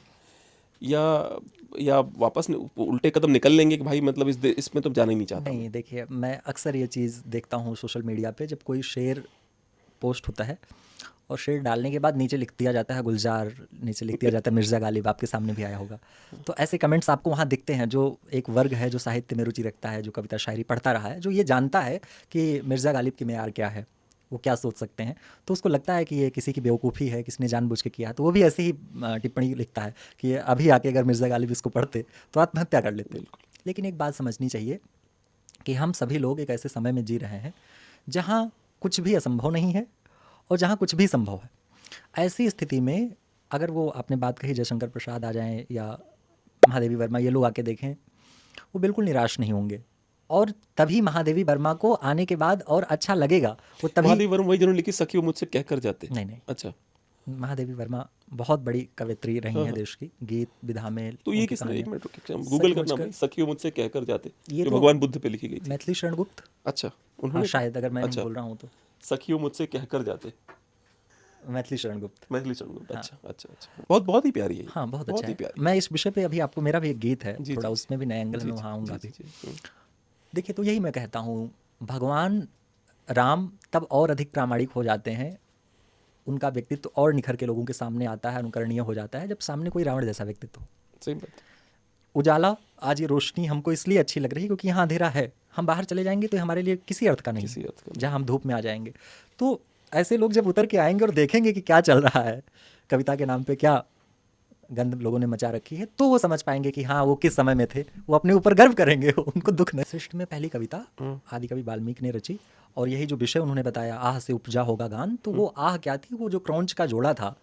या वापस उल्टे कदम निकल लेंगे कि भाई मतलब इसमें तो जाना ही नहीं चाहता? नहीं, देखिए मैं अक्सर ये चीज़ देखता हूँ सोशल मीडिया पे, जब कोई शेर पोस्ट होता है और शेर डालने के बाद नीचे लिख दिया जाता है गुलजार, नीचे लिख दिया जाता है मिर्ज़ा गालिब, आपके सामने भी आया होगा। तो ऐसे कमेंट्स आपको वहाँ दिखते हैं, जो एक वर्ग है जो साहित्य में रुचि रखता है, जो कविता शायरी पढ़ता रहा है, जो ये जानता है कि मिर्ज़ा गालिब की मेयार क्या है, वो क्या सोच सकते हैं, तो उसको लगता है कि ये किसी की बेवकूफ़ी है, किसने जानबूझ के किया है, तो वो भी ऐसे ही टिप्पणी लिखता है कि अभी आके अगर मिर्ज़ा गालिब इसको पढ़ते तो आत्महत्या कर लेते। लेकिन एक बात समझनी चाहिए कि हम सभी लोग एक ऐसे समय में जी रहे हैं जहाँ कुछ भी असंभव नहीं है और जहाँ कुछ भी संभव है। ऐसी स्थिति में अगर वो आपने बात कही जयशंकर प्रसाद आ जाएं या महादेवी वर्मा, ये लोग आके देखें, वो बिल्कुल निराश नहीं होंगे, और तभी महादेवी वर्मा को आने के बाद और अच्छा लगेगा। वो तभी महादेवी वर्मा वही जिन्होंने लिखी सखी वो मुझसे कह कर जाते? नहीं, अच्छा, महादेवी वर्मा बहुत बड़ी कवित्री रही हैं देश की, गीत विधा में। तो ये उनकी किसने, एक कहानियाँ मिनट गूगल करना मुझकर- भाई, सखी वो मुझसे कह कर जाते, ये जो तो भगवान बुद्ध पे लिखी गई थी। मैथिली शरण गुप्त, अच्छा, हाँ उन्होंने शायद, अगर मैं अच्छा, बोल रहा हूँ तो सखी वो मुझसे कह कर जाते, मैथिली शरण गुप्त। मैथिली चंद्र। अच्छा अच्छा अच्छा, बहुत बहुत ही प्यारी है ये। हाँ, बहुत अच्छा ही है। प्यारी। मैं इस विषय पे अभी आपको, मेरा भी एक गीत है, जी, थोड़ा जी, उसमें भी नए एंगल में वहाँ आऊँगा जी, भी। जी, जी। देखिए, तो यही मैं कहता हूँ, भगवान राम तब और अधिक प्रामाणिक हो जाते हैं, उनका व्यक्तित्व और निखर के लोगों के सामने आता है, अनुकरणीय हो जाता है, जब सामने कोई रावण जैसा व्यक्तित्व हो। सही बात। उजाला, आज ये रोशनी हमको इसलिए अच्छी लग रही है क्योंकि यहाँ अंधेरा है, हम बाहर चले जाएंगे तो ये हमारे लिए किसी अर्थ का नहीं किसी अर्थ का नहीं। जहाँ हम धूप में आ जाएंगे। तो ऐसे लोग जब उतर के आएंगे और देखेंगे कि क्या चल रहा है, कविता के नाम पे क्या गंद लोगों ने मचा रखी है, तो वो समझ पाएंगे कि हाँ वो किस समय में थे, वो अपने ऊपर गर्व करेंगे, उनको दुख नहीं। सृष्टि में पहली कविता आदि कवि वाल्मीकि ने रची, और यही जो विषय उन्होंने बताया, आह से उपजा होगा गान, तो वो आह क्या थी? वो जो क्रौंच का जोड़ा था,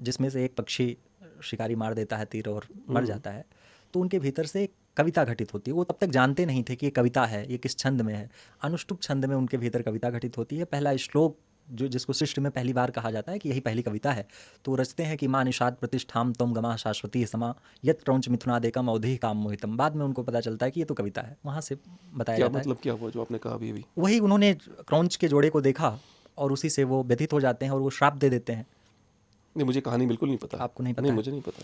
जिसमें से एक पक्षी शिकारी मार देता है तीर और मर जाता है, तो उनके भीतर से एक कविता घटित होती है। वो तब तक जानते नहीं थे कि ये कविता है, ये किस छंद में है। अनुष्टुप छंद में उनके भीतर कविता घटित होती है। पहला श्लोक जो जिसको सृष्टि में पहली बार कहा जाता है कि यही पहली कविता है, तो वो रचते हैं कि माँ निषाद प्रतिष्ठाम तम गमा शाश्वती समा यत क्रौंच मिथुनादेकम अवधि काम मोहितम। बाद में उनको पता चलता है कि ये तो कविता है, वहाँ से बताया क्या जाता मतलब क्या हुआ जो आपने कहा अभी अभी? वही उन्होंने क्रौंच के जोड़े को देखा और उसी से वो व्यथित हो जाते हैं और वो श्राप दे देते हैं। नहीं, मुझे कहानी बिल्कुल नहीं पता। आपको नहीं पता नहीं, है? मुझे नहीं पता।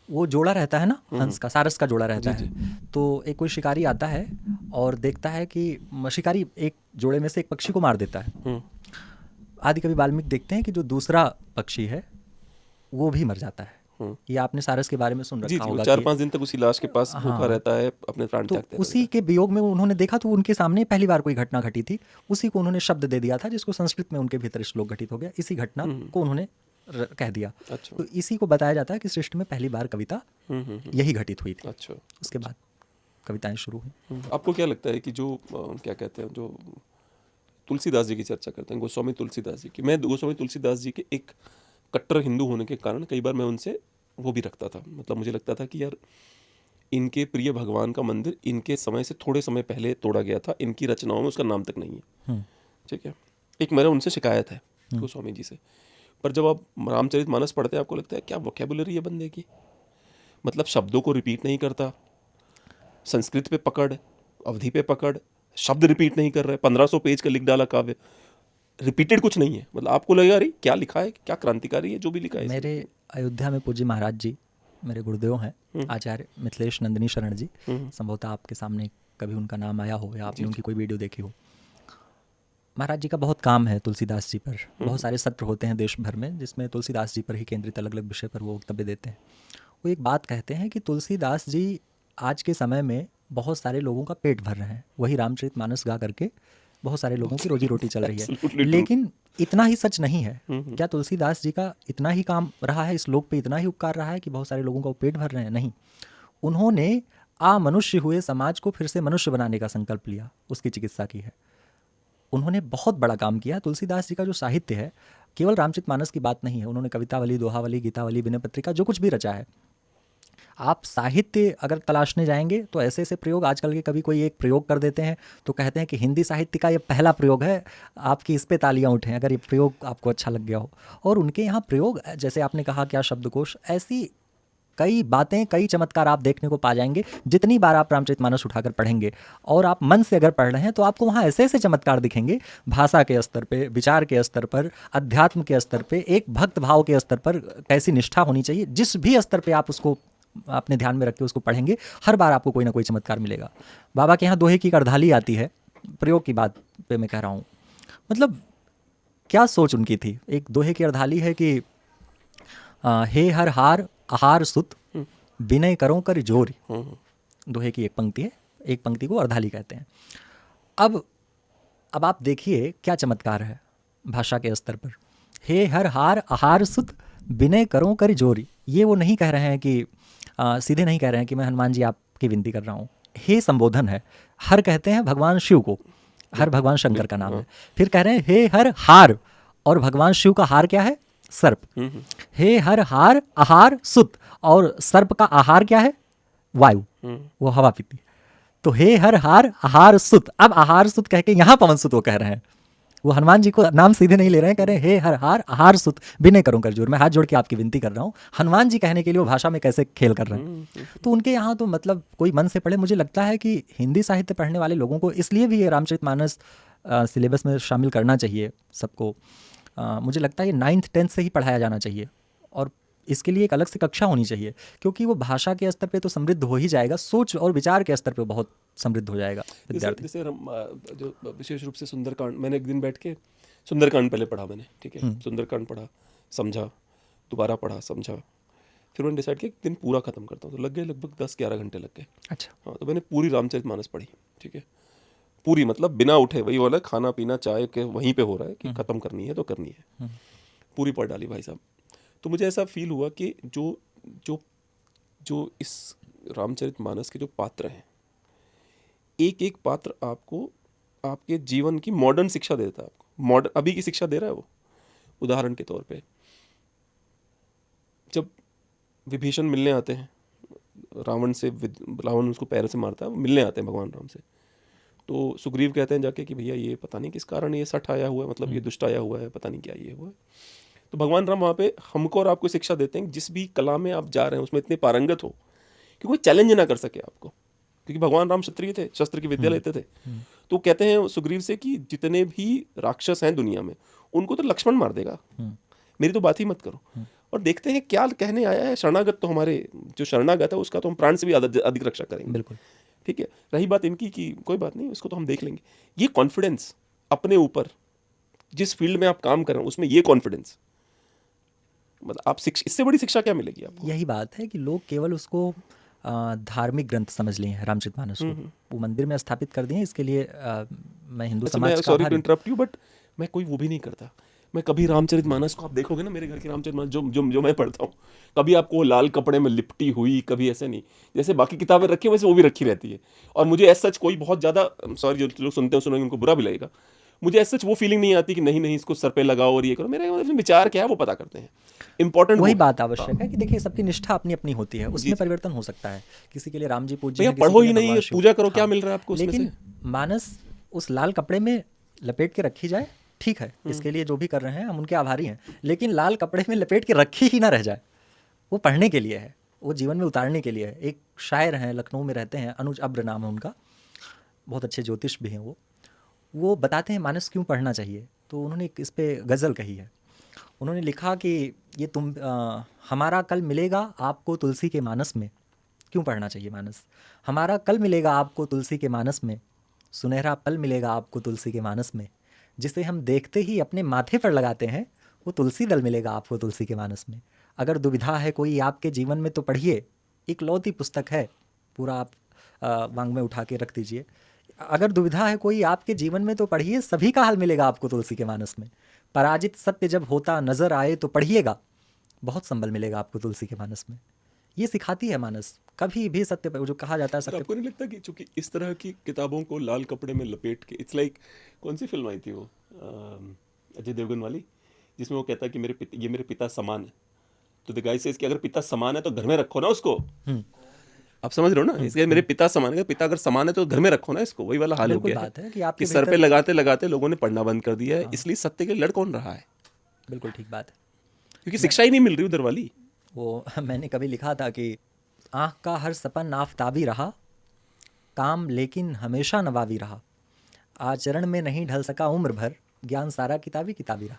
वो जोड़ा रहता है ना हंस का, सारस का जोड़ा रहता है। तो एक कोई शिकारी आता है और देखता है कि शिकारी एक जोड़े में से एक पक्षी को मार देता है। आदि कवि वाल्मीकि देखते हैं कि जो दूसरा पक्षी है वो भी मर जाता है। ये आपने सारस के बारे में सुन रखा होगा। 4-5 दिन तक उसी लाश के पास भूखा हाँ, रहता है, अपने प्राण तो त्यागता है। उसी के वियोग में उन्होंने देखा, तो उनके सामने पहली बार कोई घटना घटी थी, उसी को उन्होंने शब्द दे दिया था, जिसको संस्कृत में उनके भीतर श्लोक घटित हो गया। इसी घटना को उन्होंने कह दिया। अच्छा। तो इसी को बताया जाता है कि सृष्टि में पहली बार कविता यही घटित हुई थी। अच्छा। उसके बाद कविताएं शुरू हुई। आपको क्या लगता है कि जो क्या कहते हैं, जो तुलसीदास जी की चर्चा करते हैं, गोस्वामी तुलसीदास जी की, मैं गोस्वामी तुलसीदास जी के एक कट्टर हिंदू होने के कारण कई बार मैं उनसे वो भी रखता था, मतलब मुझे लगता था कि यार इनके प्रिय भगवान का मंदिर इनके समय से थोड़े समय पहले तोड़ा गया था, इनकी रचनाओं में उसका नाम तक नहीं है। ठीक है, एक मेरा उनसे शिकायत है गोस्वामी जी से। पर जब आप रामचरितमानस पढ़ते हैं आपको लगता है क्या वोकैबुलरी है बंदे की, मतलब शब्दों को रिपीट नहीं करता, संस्कृत पे पकड़, अवधि पे पकड़, शब्द रिपीट नहीं कर रहे, 1500 पेज का लिख डाला काव्य, रिपीटेड कुछ नहीं है। मतलब आपको लगेगा अरे क्या लिखा है, क्या क्रांतिकारी है जो भी लिखा है। मेरे अयोध्या में पूज्य महाराज जी मेरे गुरुदेव हैं, आचार्य मिथिलेश नंदिनी शरण जी। संभवतः आपके सामने कभी उनका नाम आया हो या आपने उनकी कोई वीडियो देखी हो। महाराज जी का बहुत काम है तुलसीदास जी पर, बहुत सारे सत्र होते हैं देश भर में जिसमें तुलसीदास जी पर ही केंद्रित अलग अलग विषय पर वो वक्तव्य देते हैं। वो एक बात कहते हैं कि तुलसीदास जी आज के समय में बहुत सारे लोगों का पेट भर रहे हैं, वही रामचरितमानस गा करके बहुत सारे लोगों की रोजी रोटी चल रही है। लेकिन इतना ही सच नहीं है। क्या तुलसीदास जी का इतना ही काम रहा है, इस लोक पे इतना ही उपकार रहा है कि बहुत सारे लोगों का पेट भर रहे हैं? नहीं, उन्होंने मनुष्य हुए समाज को फिर से मनुष्य बनाने का संकल्प लिया, उसकी चिकित्सा की है। उन्होंने बहुत बड़ा काम किया। तुलसीदास जी का जो साहित्य है केवल रामचरितमानस की बात नहीं है, उन्होंने कवितावली, दोहावली, गीतावली, विनय पत्रिका, जो कुछ भी रचा है। आप साहित्य अगर तलाशने जाएंगे तो ऐसे ऐसे प्रयोग आजकल के कभी कोई एक प्रयोग कर देते हैं तो कहते हैं कि हिंदी साहित्य का ये पहला प्रयोग है, आपकी इस पे तालियां उठें अगर ये प्रयोग आपको अच्छा लग गया हो। और उनके यहाँ प्रयोग, जैसे आपने कहा क्या शब्दकोश, ऐसी कई बातें, कई चमत्कार आप देखने को पा जाएंगे जितनी बार आप रामचरितमानस उठाकर पढ़ेंगे। और आप मन से अगर पढ़ रहे हैं तो आपको वहाँ ऐसे ऐसे चमत्कार दिखेंगे, भाषा के स्तर पे, विचार के स्तर पर, अध्यात्म के स्तर पे, एक भक्त भाव के स्तर पर कैसी निष्ठा होनी चाहिए, जिस भी स्तर पे आप उसको अपने ध्यान में रख के उसको पढ़ेंगे, हर बार आपको कोई ना कोई चमत्कार मिलेगा। बाबा के यहाँ दोहे की एक अर्धाली आती है, प्रयोग की बात पे मैं कह रहा हूँ, मतलब क्या सोच उनकी थी। एक दोहे की अर्धाली है कि हे हर हार आहार सुत विनय करो कर जोरी। दोहे की एक पंक्ति है, एक पंक्ति को अर्धाली कहते हैं। अब आप देखिए क्या चमत्कार है भाषा के स्तर पर। हे हर हार आहार सुत विनय करो कर जोरी, ये वो नहीं कह रहे हैं कि सीधे नहीं कह रहे हैं कि मैं हनुमान जी आपकी विनती कर रहा हूँ। हे संबोधन है, हर कहते हैं भगवान शिव को, हर भगवान शंकर का नाम है। फिर कह रहे हैं हे हर हार, और भगवान शिव का हार क्या है? सर्प। हे हर हार आहार सुत, और सर्प का आहार क्या है? वायु, वो हवा पीती। तो हे हर हार आहार सुत, अब आहार सुत कह के यहाँ पवन सुत वो कह रहे हैं, वो हनुमान जी को नाम सीधे नहीं ले रहे हैं, कह रहे हैं हे हर हार आहार सुत विनय करूं कर जोर, मैं हाथ जोड़ के आपकी विनती कर रहा हूँ। हनुमान जी कहने के लिए वो भाषा में कैसे खेल कर रहे हैं। तो उनके यहाँ तो मतलब कोई मन से पढ़े, मुझे लगता है कि हिंदी साहित्य पढ़ने वाले लोगों को इसलिए भी ये रामचरितमानस सिलेबस में शामिल करना चाहिए सबको। मुझे लगता है ये 9th 10th से ही पढ़ाया जाना चाहिए, और इसके लिए एक अलग से कक्षा होनी चाहिए, क्योंकि वो भाषा के स्तर पे तो समृद्ध हो ही जाएगा, सोच और विचार के स्तर पे बहुत समृद्ध हो जाएगा विद्यार्थी। जैसे जो विशेष रूप से सुंदरकांड, मैंने एक दिन बैठ के सुंदरकांड पहले पढ़ा मैंने, ठीक है, सुंदरकांड पढ़ा, समझा, दोबारा पढ़ा, समझा, फिर मैंने डिसाइड किया एक दिन पूरा खत्म करता हूँ। तो लग गए लगभग 10-11 घंटे लग गए। अच्छा। हाँ, तो मैंने पूरी रामचरितमानस पढ़ी, ठीक है, पूरी, मतलब बिना उठे, वही वाला खाना पीना चाय के वहीं पे हो रहा है कि खत्म करनी है तो करनी है, पूरी पढ़ डाली भाई साहब। तो मुझे ऐसा फील हुआ कि जो जो जो इस रामचरितमानस के जो पात्र हैं, एक एक पात्र आपको आपके जीवन की मॉडर्न शिक्षा देता है, आपको मॉडर्न अभी की शिक्षा दे रहा है वो। उदाहरण के तौर पे जब विभीषण मिलने आते हैं रावण से, रावण उसको पैर से मारता है, वो मिलने आते हैं भगवान राम से, तो सुग्रीव कहते हैं जाके कि भैया ये पता नहीं किस कारण ये सठ आया हुआ है, मतलब ये दुष्ट आया हुआ है, पता नहीं क्या ये हुआ है। तो भगवान राम वहाँ पे हमको और आपको शिक्षा देते हैं, जिस भी कला में आप जा रहे हैं उसमें इतने पारंगत हो कि कोई चैलेंज ना कर सके आपको, क्योंकि भगवान राम क्षत्रिय थे, शस्त्र की विद्या लेते थे। तो कहते हैं सुग्रीव से कि जितने भी राक्षस हैं दुनिया में उनको तो लक्ष्मण मार देगा, मेरी तो बात ही मत करो। और देखते हैं क्या कहने आया है, शरणागत तो हमारे जो शरणागत है उसका तो हम प्राण से भी अधिक रक्षा करेंगे, बिल्कुल, ठीक है। रही बात इनकी कि कोई बात नहीं, उसको तो हम देख लेंगे। ये कॉन्फिडेंस अपने ऊपर, जिस फील्ड में आप काम कर रहे हैं उसमें ये कॉन्फिडेंस, मतलब आप इससे बड़ी शिक्षा क्या मिलेगी आपको? यही बात है कि लोग केवल उसको धार्मिक ग्रंथ समझ लिए हैं रामचरितमानस को, वो मंदिर में स्थापित कर दिए। इसके लिए मैं हिंदू समाज का, sorry to interrupt you, but मैं कोई वो भी नहीं करता। मैं कभी रामचरितमानस को आप देखोगे ना, मेरे घर की रामचरितमानस जो मैं पढ़ता हूँ, कभी आपको लाल कपड़े में लिपटी हुई, कभी ऐसे नहीं, जैसे बाकी किताबें रखी वैसे वो भी रखी रहती है। और मुझे ऐसा सच कोई बहुत ज़्यादा, सॉरी जो लोग सुनते हैं सुनेंगे उनको बुरा भी लगेगा, मुझे ऐसा वो फीलिंग नहीं आती कि नहीं इसको सर पे लगाओ और ये करो। मेरे विचार क्या है वो पता करते हैं, इंपॉर्टेंट वही बात आवश्यक है कि देखिए सबकी निष्ठा अपनी अपनी होती है, उसमें परिवर्तन हो सकता है। किसी के लिए राम जी पूज्य, पढ़ो ही नहीं, पूजा करो, क्या मिल रहा है आपको उसमें से? लेकिन मानस उस लाल कपड़े में लपेट के रखी जाए, ठीक है, इसके लिए जो भी कर रहे हैं हम उनके आभारी हैं, लेकिन लाल कपड़े में लपेट के रखी ही ना रह जाए। वो पढ़ने के लिए है, वो जीवन में उतारने के लिए है। एक शायर हैं, लखनऊ में रहते हैं, अनुज अब्र नाम है उनका, बहुत अच्छे ज्योतिष भी हैं वो बताते हैं मानस क्यों पढ़ना चाहिए। तो उन्होंने इस पे गज़ल कही है। उन्होंने लिखा कि ये हमारा कल मिलेगा आपको तुलसी के मानस में, क्यों पढ़ना चाहिए मानस? हमारा कल मिलेगा आपको तुलसी के मानस में, सुनहरा पल मिलेगा आपको तुलसी के मानस में, जिसे हम देखते ही अपने माथे पर लगाते हैं, वो तुलसी दल मिलेगा आपको तुलसी के मानस में। अगर दुविधा है कोई आपके जीवन में तो पढ़िए, इकलौती पुस्तक है, पूरा आप मांग में उठा के रख दीजिए। अगर दुविधा है कोई आपके जीवन में तो पढ़िए, सभी का हल मिलेगा आपको तुलसी के मानस में। पराजित सत्य जब होता नजर आए तो पढ़िएगा, बहुत संबल मिलेगा आपको तुलसी के मानस में। ये सिखाती है मानस, कभी भी सत्य पर जो कहा जाता है सत्य। आपको नहीं लगता कि चूंकि इस तरह की किताबों को लाल कपड़े में लपेट के, इट्स लाइक कौन सी फिल्म आई थी वो अजय देवगन वाली, जिसमें वो कहता है कि ये मेरे पिता समान है, तो द गाय सेज कि अगर पिता समान है तो घर में रखो ना उसको। आप समझ रहे हो ना, इसलिए मेरे पिता समान है, पिता अगर समान है तो घर में रखो ना इसको। वही वाला हाल हो गया है कि सर पे लगाते लगाते लोगों ने पढ़ना बंद कर दिया है, इसलिए सत्य के लड़ कौन रहा है। बिल्कुल ठीक बात है, क्योंकि शिक्षा ही नहीं मिल रही उधर वाली। वो मैंने कभी लिखा था कि आँख का हर सपन आफताबी रहा, काम लेकिन हमेशा नवाबी रहा, आचरण में नहीं ढल सका उम्र भर, ज्ञान सारा किताबी किताबी रहा।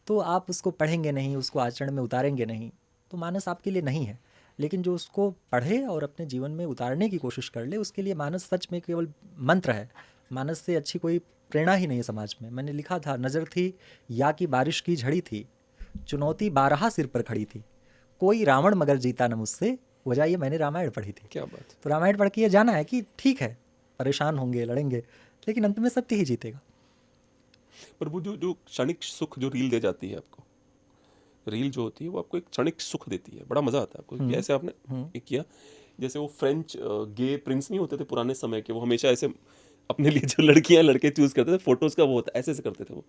तो आप उसको पढ़ेंगे नहीं, उसको आचरण में उतारेंगे नहीं, तो मानस आपके लिए नहीं है। लेकिन जो उसको पढ़े और अपने जीवन में उतारने की कोशिश कर ले, उसके लिए मानस सच में केवल मंत्र है। मानस से अच्छी कोई प्रेरणा ही नहीं है समाज में। मैंने लिखा था, नज़र थी या कि बारिश की झड़ी थी, चुनौती बारहा सिर पर खड़ी थी, कोई रावण मगर जीता न मुझसे, वजह ये मैंने रामायण पढ़ी थी। क्या बात। तो रामायण पढ़ के ये जाना है कि ठीक है, परेशान होंगे, लड़ेंगे, लेकिन अंत में सत्य ही जीतेगा। पर वो जो जो क्षणिक सुख जो रील दे जाती है आपको, रील जो होती है वो आपको एक क्षणिक सुख देती है, बड़ा मजा आता है आपको। ऐसे आपने एक किया, जैसे वो फ्रेंच गे प्रिंस नहीं होते थे पुराने समय के, वो हमेशा ऐसे अपने लिए जो लड़कियां लड़के चूज करते थे, फोटोज का वो होता ऐसे ऐसे करते थे वो।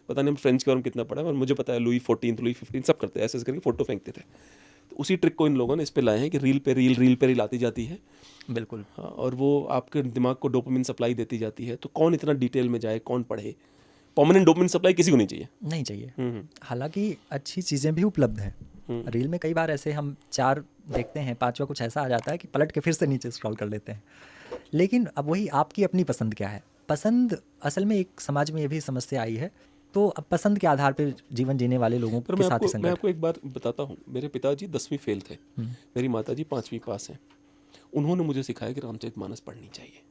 पता नहीं हम फ्रेंच के बारे में कितना पढ़ा है, पर मुझे पता है लुई 14 लुई 15 सब करते हैं, ऐसे ऐसे करके फोटो फेंकते थे। तो उसी ट्रिक को इन लोगों ने इस पे लाए हैं कि रील पे रील आती जाती है। बिल्कुल। हाँ, और वो आपके दिमाग को डोपामिन सप्लाई देती जाती है। तो कौन इतना डिटेल में जाए, कौन पढ़े? परमानेंट डोपामिन सप्लाई किसी को नहीं चाहिए। नहीं चाहिए। हालांकि अच्छी चीज़ें भी उपलब्ध हैं। रील में कई बार ऐसे हम 4 देखते हैं, 5वां कुछ ऐसा आ जाता है कि पलट के फिर से नीचे स्क्रॉल कर लेते हैं। लेकिन अब वही आपकी अपनी पसंद क्या है। पसंद असल में एक समाज में ये भी समस्या आई है, तो अब पसंद के आधार पर जीवन जीने वाले लोगों पर के साथ ही मैं संकट। आपको एक बात बताता हूँ। मेरे पिताजी 10वीं फेल थे, मेरी माताजी 5वीं पास हैं। उन्होंने मुझे सिखाया कि रामचरितमानस पढ़नी चाहिए।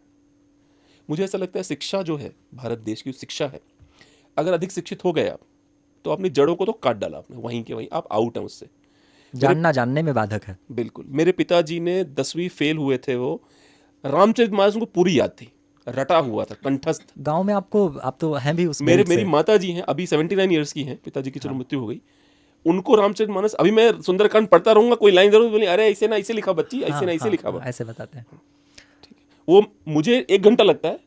मुझे ऐसा लगता है शिक्षा जो है, भारत देश की शिक्षा है, अगर अधिक शिक्षित हो गए आप, तो अपनी जड़ों को तो काट डाला आपने, वहीं के वहीं आप आउट हैं उससे। जानना जानने में बाधक है। बिल्कुल। मेरे पिताजी ने 10वीं फेल हुए थे, वो रामचरितमानस उनको पूरी याद थी, रटा हुआ था, कंठस्थ। गांव में आपको, आप तो हैं भी उस मेरी माता जी हैं, अभी 79 ईयर्स की हैं, पिताजी की चलो मृत्यु हो गई। उनको रामचरितमानस, अभी मैं सुंदरकांड पढ़ता रहूंगा, कोई लाइन जरूर बोली, अरे ऐसे ना ऐसे लिखा बच्ची, ऐसे ना ऐसे लिखा बा। ऐसे बताते हैं। ठीक है, वो मुझे 1 घंटा लगता है,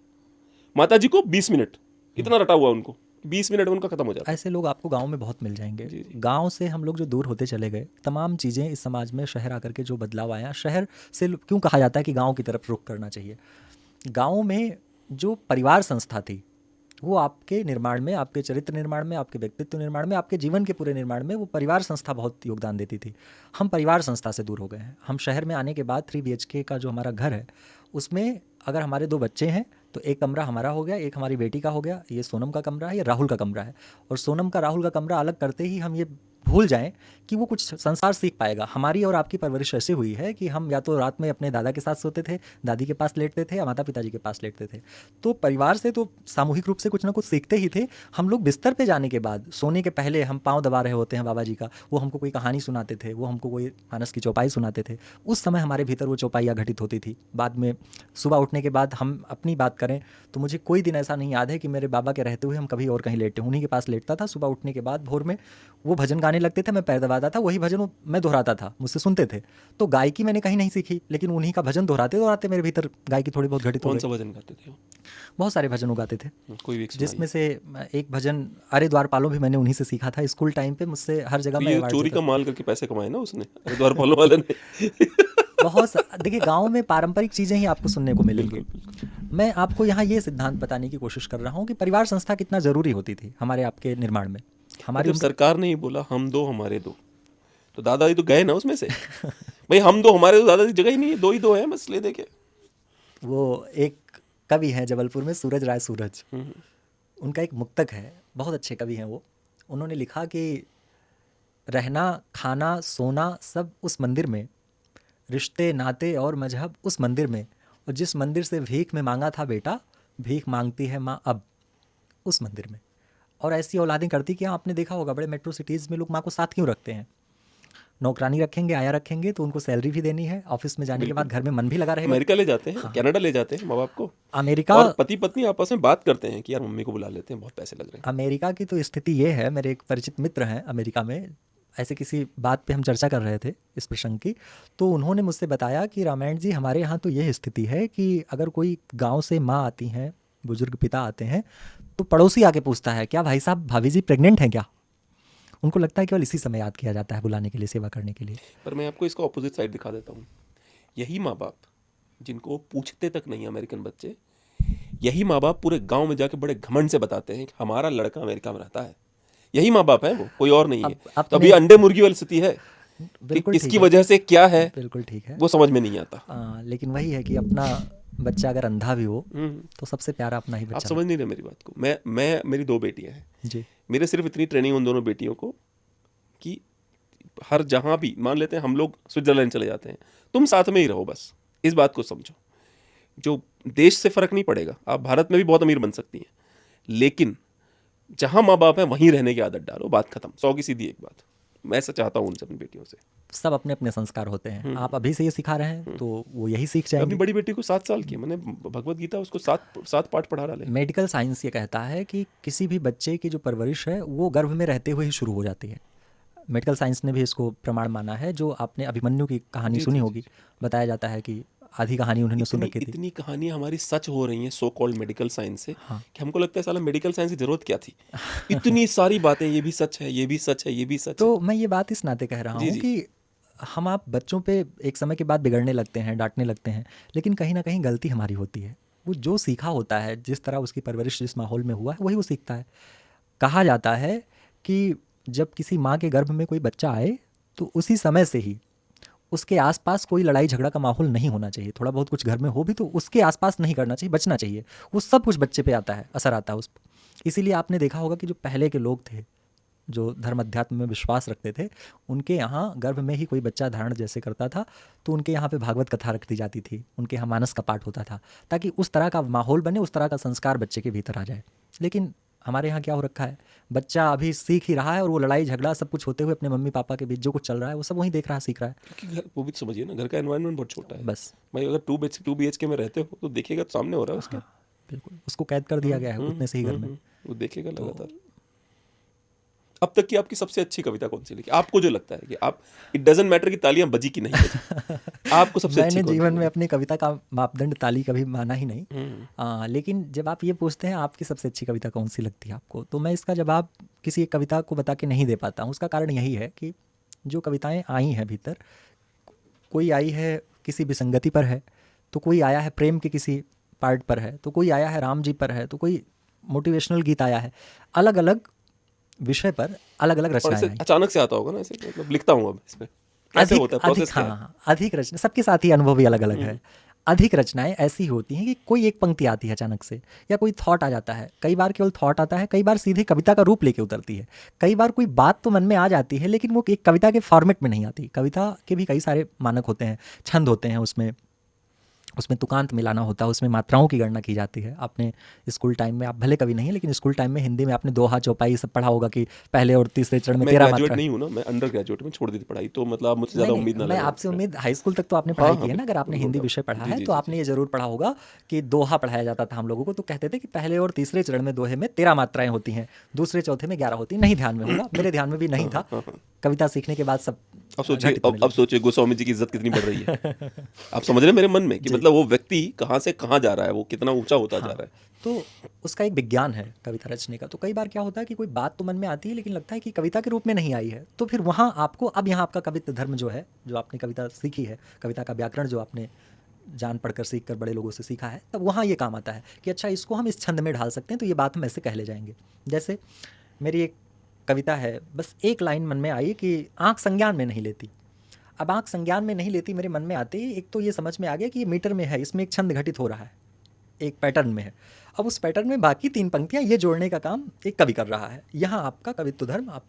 माता जी को 20 मिनट, इतना रटा हुआ उनको, 20 मिनट में उनका खत्म हो जाता है। ऐसे लोग आपको गांव में बहुत मिल जाएंगे। गांव से हम लोग जो दूर होते चले गए, तमाम चीज़ें इस समाज में शहर आकर के जो बदलाव आया, शहर से क्यों कहा जाता है कि गांव की तरफ रुख करना चाहिए। गांव में जो परिवार संस्था थी, वो आपके निर्माण में, आपके चरित्र निर्माण में, आपके व्यक्तित्व निर्माण में, आपके जीवन के पूरे निर्माण में वो परिवार संस्था बहुत योगदान देती थी। हम परिवार संस्था से दूर हो गए हैं। हम शहर में आने के बाद 3 BHK का जो हमारा घर है, उसमें अगर हमारे 2 बच्चे हैं तो एक कमरा हमारा हो गया, एक हमारी बेटी का हो गया, ये सोनम का कमरा है, ये राहुल का कमरा है। और सोनम का राहुल का कमरा अलग करते ही हम ये भूल जाएं कि वो कुछ संसार सीख पाएगा। हमारी और आपकी परवरिश ऐसी हुई है कि हम या तो रात में अपने दादा के साथ सोते थे, दादी के पास लेटते थे, या माता पिताजी के पास लेटते थे। तो परिवार से तो सामूहिक रूप से कुछ ना कुछ सीखते ही थे। हम लोग बिस्तर पे जाने के बाद, सोने के पहले हम पाँव दबा रहे होते हैं बाबा जी का, वो हमको कोई कहानी सुनाते थे, वो हमको कोई मानस की चौपाई सुनाते थे। उस समय हमारे भीतर वो चौपाइयाँ घटित होती थी। बाद में सुबह उठने के बाद हम अपनी बात करें तो मुझे कोई दिन ऐसा नहीं याद है कि मेरे बाबा के रहते हुए हम कभी और कहीं लेटे, उन्हीं के पास लेटता था। सुबह उठने के बाद भोर में वो भजन गाने लगते थे, मैं पैर दबाता था, वही भजन मैं दोहराता था, मुझसे सुनते थे। तो गायकी मैंने कहीं नहीं सीखी, लेकिन उन्हीं का भजन दोहराते दोहराते मेरे भीतर गायकी थोड़ी बहुत घटित हो गई। कौन सा भजन गाते थे? बहुत सारे भजन गाते थे, कोई भी, जिसमें से एक भजन अरे द्वारपालों भी मैंने उन्हीं से सीखा था। स्कूल टाइम पे मुझसे हर जगह में चोरी का माल करके पैसे कमाए ना उसने, अरे द्वारपालों वाले ने। बहुत देखिए, गांव में पारंपरिक चीज़ें ही आपको सुनने को मिलेंगी। मैं आपको यहाँ ये सिद्धांत बताने की कोशिश कर रहा हूँ कि परिवार संस्था कितना ज़रूरी होती थी हमारे आपके निर्माण में। हमारी जब सरकार ने ही बोला हम 2 हमारे 2, तो दादाजी तो गए ना उसमें से। भाई हम 2 हमारे 2, दादाजी जगह ही नहीं है, 2 ही 2 हैं बस, ले दे के। वो एक कवि हैं जबलपुर में, सूरज राय सूरज, उनका एक मुक्तक है, बहुत अच्छे कवि हैं वो। उन्होंने लिखा कि रहना खाना सोना सब उस मंदिर में, रिश्ते नाते और मजहब उस मंदिर में, और जिस मंदिर से भीख में मांगा था बेटा, भीख मांगती है माँ अब उस मंदिर में। और ऐसी औलादें करती क्या, आपने देखा होगा बड़े मेट्रो सिटीज़ में लोग माँ को साथ क्यों रखते हैं। नौकरानी रखेंगे, आया रखेंगे तो उनको सैलरी भी देनी है, ऑफिस में जाने के बाद घर में मन भी लगा रहेगा। अमेरिका ले जाते हैं, कनाडा ले जाते हैं माँ बाप को, अमेरिका, और पति पत्नी आपस में बात करते हैं कि यार मम्मी को बुला लेते हैं, बहुत पैसे लग रहे हैं। अमेरिका की तो स्थिति ये है, मेरे एक परिचित मित्र हैं अमेरिका में, ऐसे किसी बात पे हम चर्चा कर रहे थे इस प्रसंग की, तो उन्होंने मुझसे बताया कि रामायण जी हमारे यहाँ तो ये स्थिति है कि अगर कोई गांव से माँ आती हैं, बुजुर्ग पिता आते हैं, तो पड़ोसी आके पूछता है क्या भाई साहब भाभी जी प्रेग्नेंट हैं क्या। उनको लगता है केवल इसी समय याद किया जाता है बुलाने के लिए, सेवा करने के लिए। पर मैं आपको इसका ऑपोजिट साइड दिखा देता हूँ। यही माँ बाप जिनको पूछते तक नहीं अमेरिकन बच्चे, यही माँ बाप पूरे गाँव में जाके बड़े घमंड से बताते हैं कि हमारा लड़का अमेरिका में रहता है। यही माँ बाप है वो, कोई और नहीं है। तो अभी अंडे मुर्गी वाली स्थिति है कि बिल्कुल किसकी ठीक है, वजह से क्या है बिल्कुल ठीक है। वो समझ में नहीं आता। लेकिन वही है कि अपना बच्चा अगर अंधा भी हो हम्म, तो सबसे प्यारा अपना ही आप बच्चा समझ नहीं रहे मेरी बात को। मैं मेरी 2 बेटियां हैं, जी। मेरे सिर्फ इतनी ट्रेनिंग उन दोनों बेटियों को कि हर जहां भी मान लेते हैं हम लोग स्विट्जरलैंड चले जाते हैं, तुम साथ में ही रहो, बस इस बात को समझो। जो देश से फर्क नहीं पड़ेगा, आप भारत में भी बहुत अमीर बन सकती हैं, लेकिन जहां माँ बाप है वहीं रहने की आदत डालो, बात खत्म। 100 की सीधी एक बात मैं ऐसा चाहता हूँ उनसे, अपनी बेटियों से। सब अपने अपने संस्कार होते हैं, आप अभी से ये सिखा रहे हैं तो वो यही सीख मैं अपनी जाएंगे। बड़ी बेटी को 7 साल की, मैंने भगवत गीता उसको 7 पाठ पढ़ा डाले। मेडिकल साइंस ये कहता है कि किसी भी बच्चे की जो परवरिश है वो गर्भ में रहते हुए ही शुरू हो जाती है। मेडिकल साइंस ने भी इसको प्रमाण माना है। जो आपने अभिमन्यु की कहानी जी, सुनी जी, होगी, बताया जाता है कि आधी कहानी उन्होंने सुन इतनी रखी थी। इतनी कहानियां हमारी सच हो रही हैं सो कॉल्ड मेडिकल साइंस से, हाँ। कि हमको लगता है साला मेडिकल साइंस की जरूरत क्या थी। इतनी सारी बातें, ये भी सच है, ये भी सच है, ये भी सच है। तो मैं ये बात इस नाते कह रहा जी, हूँ जी। कि हम आप बच्चों पे एक समय के बाद बिगड़ने लगते हैं, डांटने लगते हैं, लेकिन कहीं ना कहीं गलती हमारी होती है। वो जो सीखा होता है, जिस तरह उसकी परवरिश जिस माहौल में हुआ है वही वो सीखता है। कहा जाता है कि जब किसी माँ के गर्भ में कोई बच्चा आए तो उसी समय से ही उसके आसपास कोई लड़ाई झगड़ा का माहौल नहीं होना चाहिए। थोड़ा बहुत कुछ घर में हो भी तो उसके आसपास नहीं करना चाहिए, बचना चाहिए। वो सब कुछ बच्चे पे आता है, असर आता है उस पर। इसीलिए आपने देखा होगा कि जो पहले के लोग थे जो धर्म अध्यात्म में विश्वास रखते थे, उनके यहाँ गर्भ में ही कोई बच्चा धारण जैसे करता था तो उनके यहाँ पे भागवत कथा रख दी जाती थी, उनके यहाँ मानस का पाठ होता था, ताकि उस तरह का माहौल बने, उस तरह का संस्कार बच्चे के भीतर आ जाए। लेकिन हमारे यहाँ क्या हो रखा है, बच्चा अभी सीख ही रहा है और वो लड़ाई झगड़ा सब कुछ होते हुए अपने मम्मी पापा के बीच जो कुछ चल रहा है वो सब वहीं देख रहा है, सीख रहा है। क्योंकि घर, वो भी तो समझिए ना, घर का एनवायरनमेंट बहुत छोटा है। बस। भाई अगर 2 BHK में रहते हो तो देखिएगा तो सामने हो रहा है उसके। हाँ, बिल्कुल उसको कैद कर दिया गया है उतने से ही घर में। वो देखेगा तो लगातार। अब तक की आपकी सबसे अच्छी कविता कौन सी लिखी, आपको जो लगता है कि आप, इट डजंट मैटर कि तालियां बजी कि नहीं बजी, आपको सबसे अच्छी मैंने कौन सी जीवन में लगी? अपनी कविता का मापदंड ताली कभी माना ही नहीं। हम्म, लेकिन जब आप ये पूछते हैं आपकी सबसे अच्छी कविता कौन सी लगती है आपको, तो मैं इसका जवाब किसी एक कविता को बता के नहीं दे पाता हूँ। उसका कारण यही है कि जो कविताएं आई हैं भीतर, कोई आई है किसी विसंगति पर है, तो कोई आया है प्रेम के किसी पार्ट पर है, तो कोई आया है राम जी पर है, तो कोई मोटिवेशनल गीत आया है। अलग अलग विषय पर अलग अलग और रचनाएं ऐसे आई। अचानक से आता होगा ना, ऐसे मतलब लिखता हूँ अब इस पे, कैसे अधिक होता है, अधिक प्रोसेस क्या है? हाँ, अधिक रचना, सबके साथ ही अनुभव भी अलग अलग है। अधिक रचनाएं ऐसी होती हैं कि कोई एक पंक्ति आती है अचानक से, या कोई थॉट आ जाता है। कई बार केवल थॉट आता है, कई बार सीधे कविता का रूप लेके उतरती है। कई बार कोई बात तो मन में आ जाती है लेकिन वो एक कविता के फॉर्मेट में नहीं आती। कविता के भी कई सारे मानक होते हैं, छंद होते हैं, उसमें तुकांत मिलाना होता है, उसमें मात्राओं की गणना की जाती है। आपने स्कूल टाइम में, आप भले कवि नहीं है लेकिन स्कूल टाइम में हिंदी में आपने दोहा चौपाई सब पढ़ा होगा कि पहले और तीसरे चरण में मैं 13 ग्रेजुएट मात्रा। नहीं हूँ ना, मैं अंडर ग्रेजुएट में छोड़ दी थी पढ़ाई, तो मतलब आप मुझसे नहीं ज्यादा उम्मीद ना नहीं, मैं लगाएं। आपसे उम्मीद, हाई स्कूल तक तो आपने हाँ पढ़ाई हाँ की है ना। अगर आपने बिल्कुल, हिंदी नो विषय डाउट। पढ़ा जी है जी तो जी आपने जी। ये जरूर पढ़ा होगा कि दोहा पढ़ाया जाता था हम लोगों को, तो कहते थे कि पहले और तीसरे चरण में दोहे में 13 मात्राएं होती हैं, दूसरे चौथे में 11 होती हैं। नहीं ध्यान में होगा, मेरे ध्यान में भी नहीं था। कविता सीखने के बाद सब अब सोचिए, घटित होने अब लगा। सोचिए गोस्वामी जी की इज्जत कितनी बढ़ रही है। आप समझ रहे हैं मेरे मन में कि जी। मतलब वो व्यक्ति कहाँ से कहाँ जा रहा है, वो कितना ऊंचा होता जा हाँ, रहा है। तो उसका एक विज्ञान है कविता रचने का। तो कई बार क्या होता है कि कोई बात तो मन में आती है लेकिन लगता है कि कविता के रूप में नहीं आई है, तो फिर वहाँ आपको, अब यहाँ आपका कवित्व धर्म जो है, जो आपने कविता सीखी है, कविता का व्याकरण जो आपने जान पढ़कर सीख कर बड़े लोगों से सीखा है, तब वहाँ ये काम आता है कि अच्छा इसको हम इस छंद में ढाल सकते हैं, तो ये बात हम ऐसे कह ले जाएंगे। जैसे मेरी एक कविता है, बस एक लाइन मन में आई कि आँख संज्ञान में नहीं लेती। अब आँख संज्ञान में नहीं लेती मेरे मन में आते ही एक तो ये समझ में आ गया कि ये मीटर में है, इसमें एक छंद घटित हो रहा है, एक पैटर्न में है। अब उस पैटर्न में बाकी 3 पंक्तियाँ ये जोड़ने का काम एक कवि कर रहा है। यहाँ आपका कवित्व धर्म आप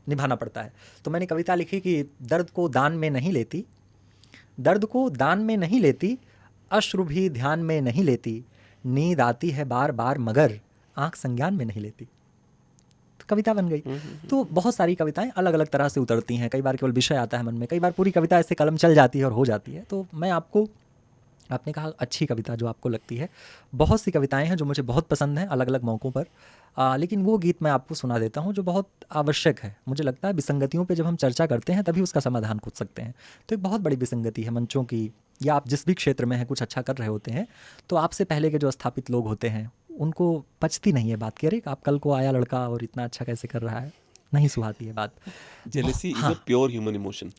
निभाना पड़ता है। तो मैंने कविता लिखी कि दर्द को दान में नहीं लेती, दर्द को दान में नहीं लेती, अश्रु भी ध्यान में नहीं लेती, नींद आती है बार बार मगर आँख संज्ञान में नहीं लेती। तो कविता बन गई। तो बहुत सारी कविताएं अलग अलग तरह से उतरती हैं। कई बार केवल विषय आता है मन में, कई बार पूरी कविता ऐसे कलम चल जाती है और हो जाती है। तो मैं आपको, आपने कहा अच्छी कविता जो आपको लगती है, बहुत सी कविताएं हैं जो मुझे बहुत पसंद हैं अलग अलग मौक़ों पर। लेकिन वो गीत मैं आपको सुना देता हूँ जो बहुत आवश्यक है। मुझे लगता है विसंगतियों पे जब हम चर्चा करते हैं तभी उसका समाधान खोज सकते हैं। तो एक बहुत बड़ी विसंगति है मंचों की, या आप जिस भी क्षेत्र में हैं कुछ अच्छा कर रहे होते हैं तो आपसे पहले के जो स्थापित लोग होते हैं उनको पचती नहीं है बात कि अरे आप कल को आया लड़का और इतना अच्छा कैसे कर रहा है, नहीं सुहाती है बात। जेलेसी इज हाँ। A pure human emotion.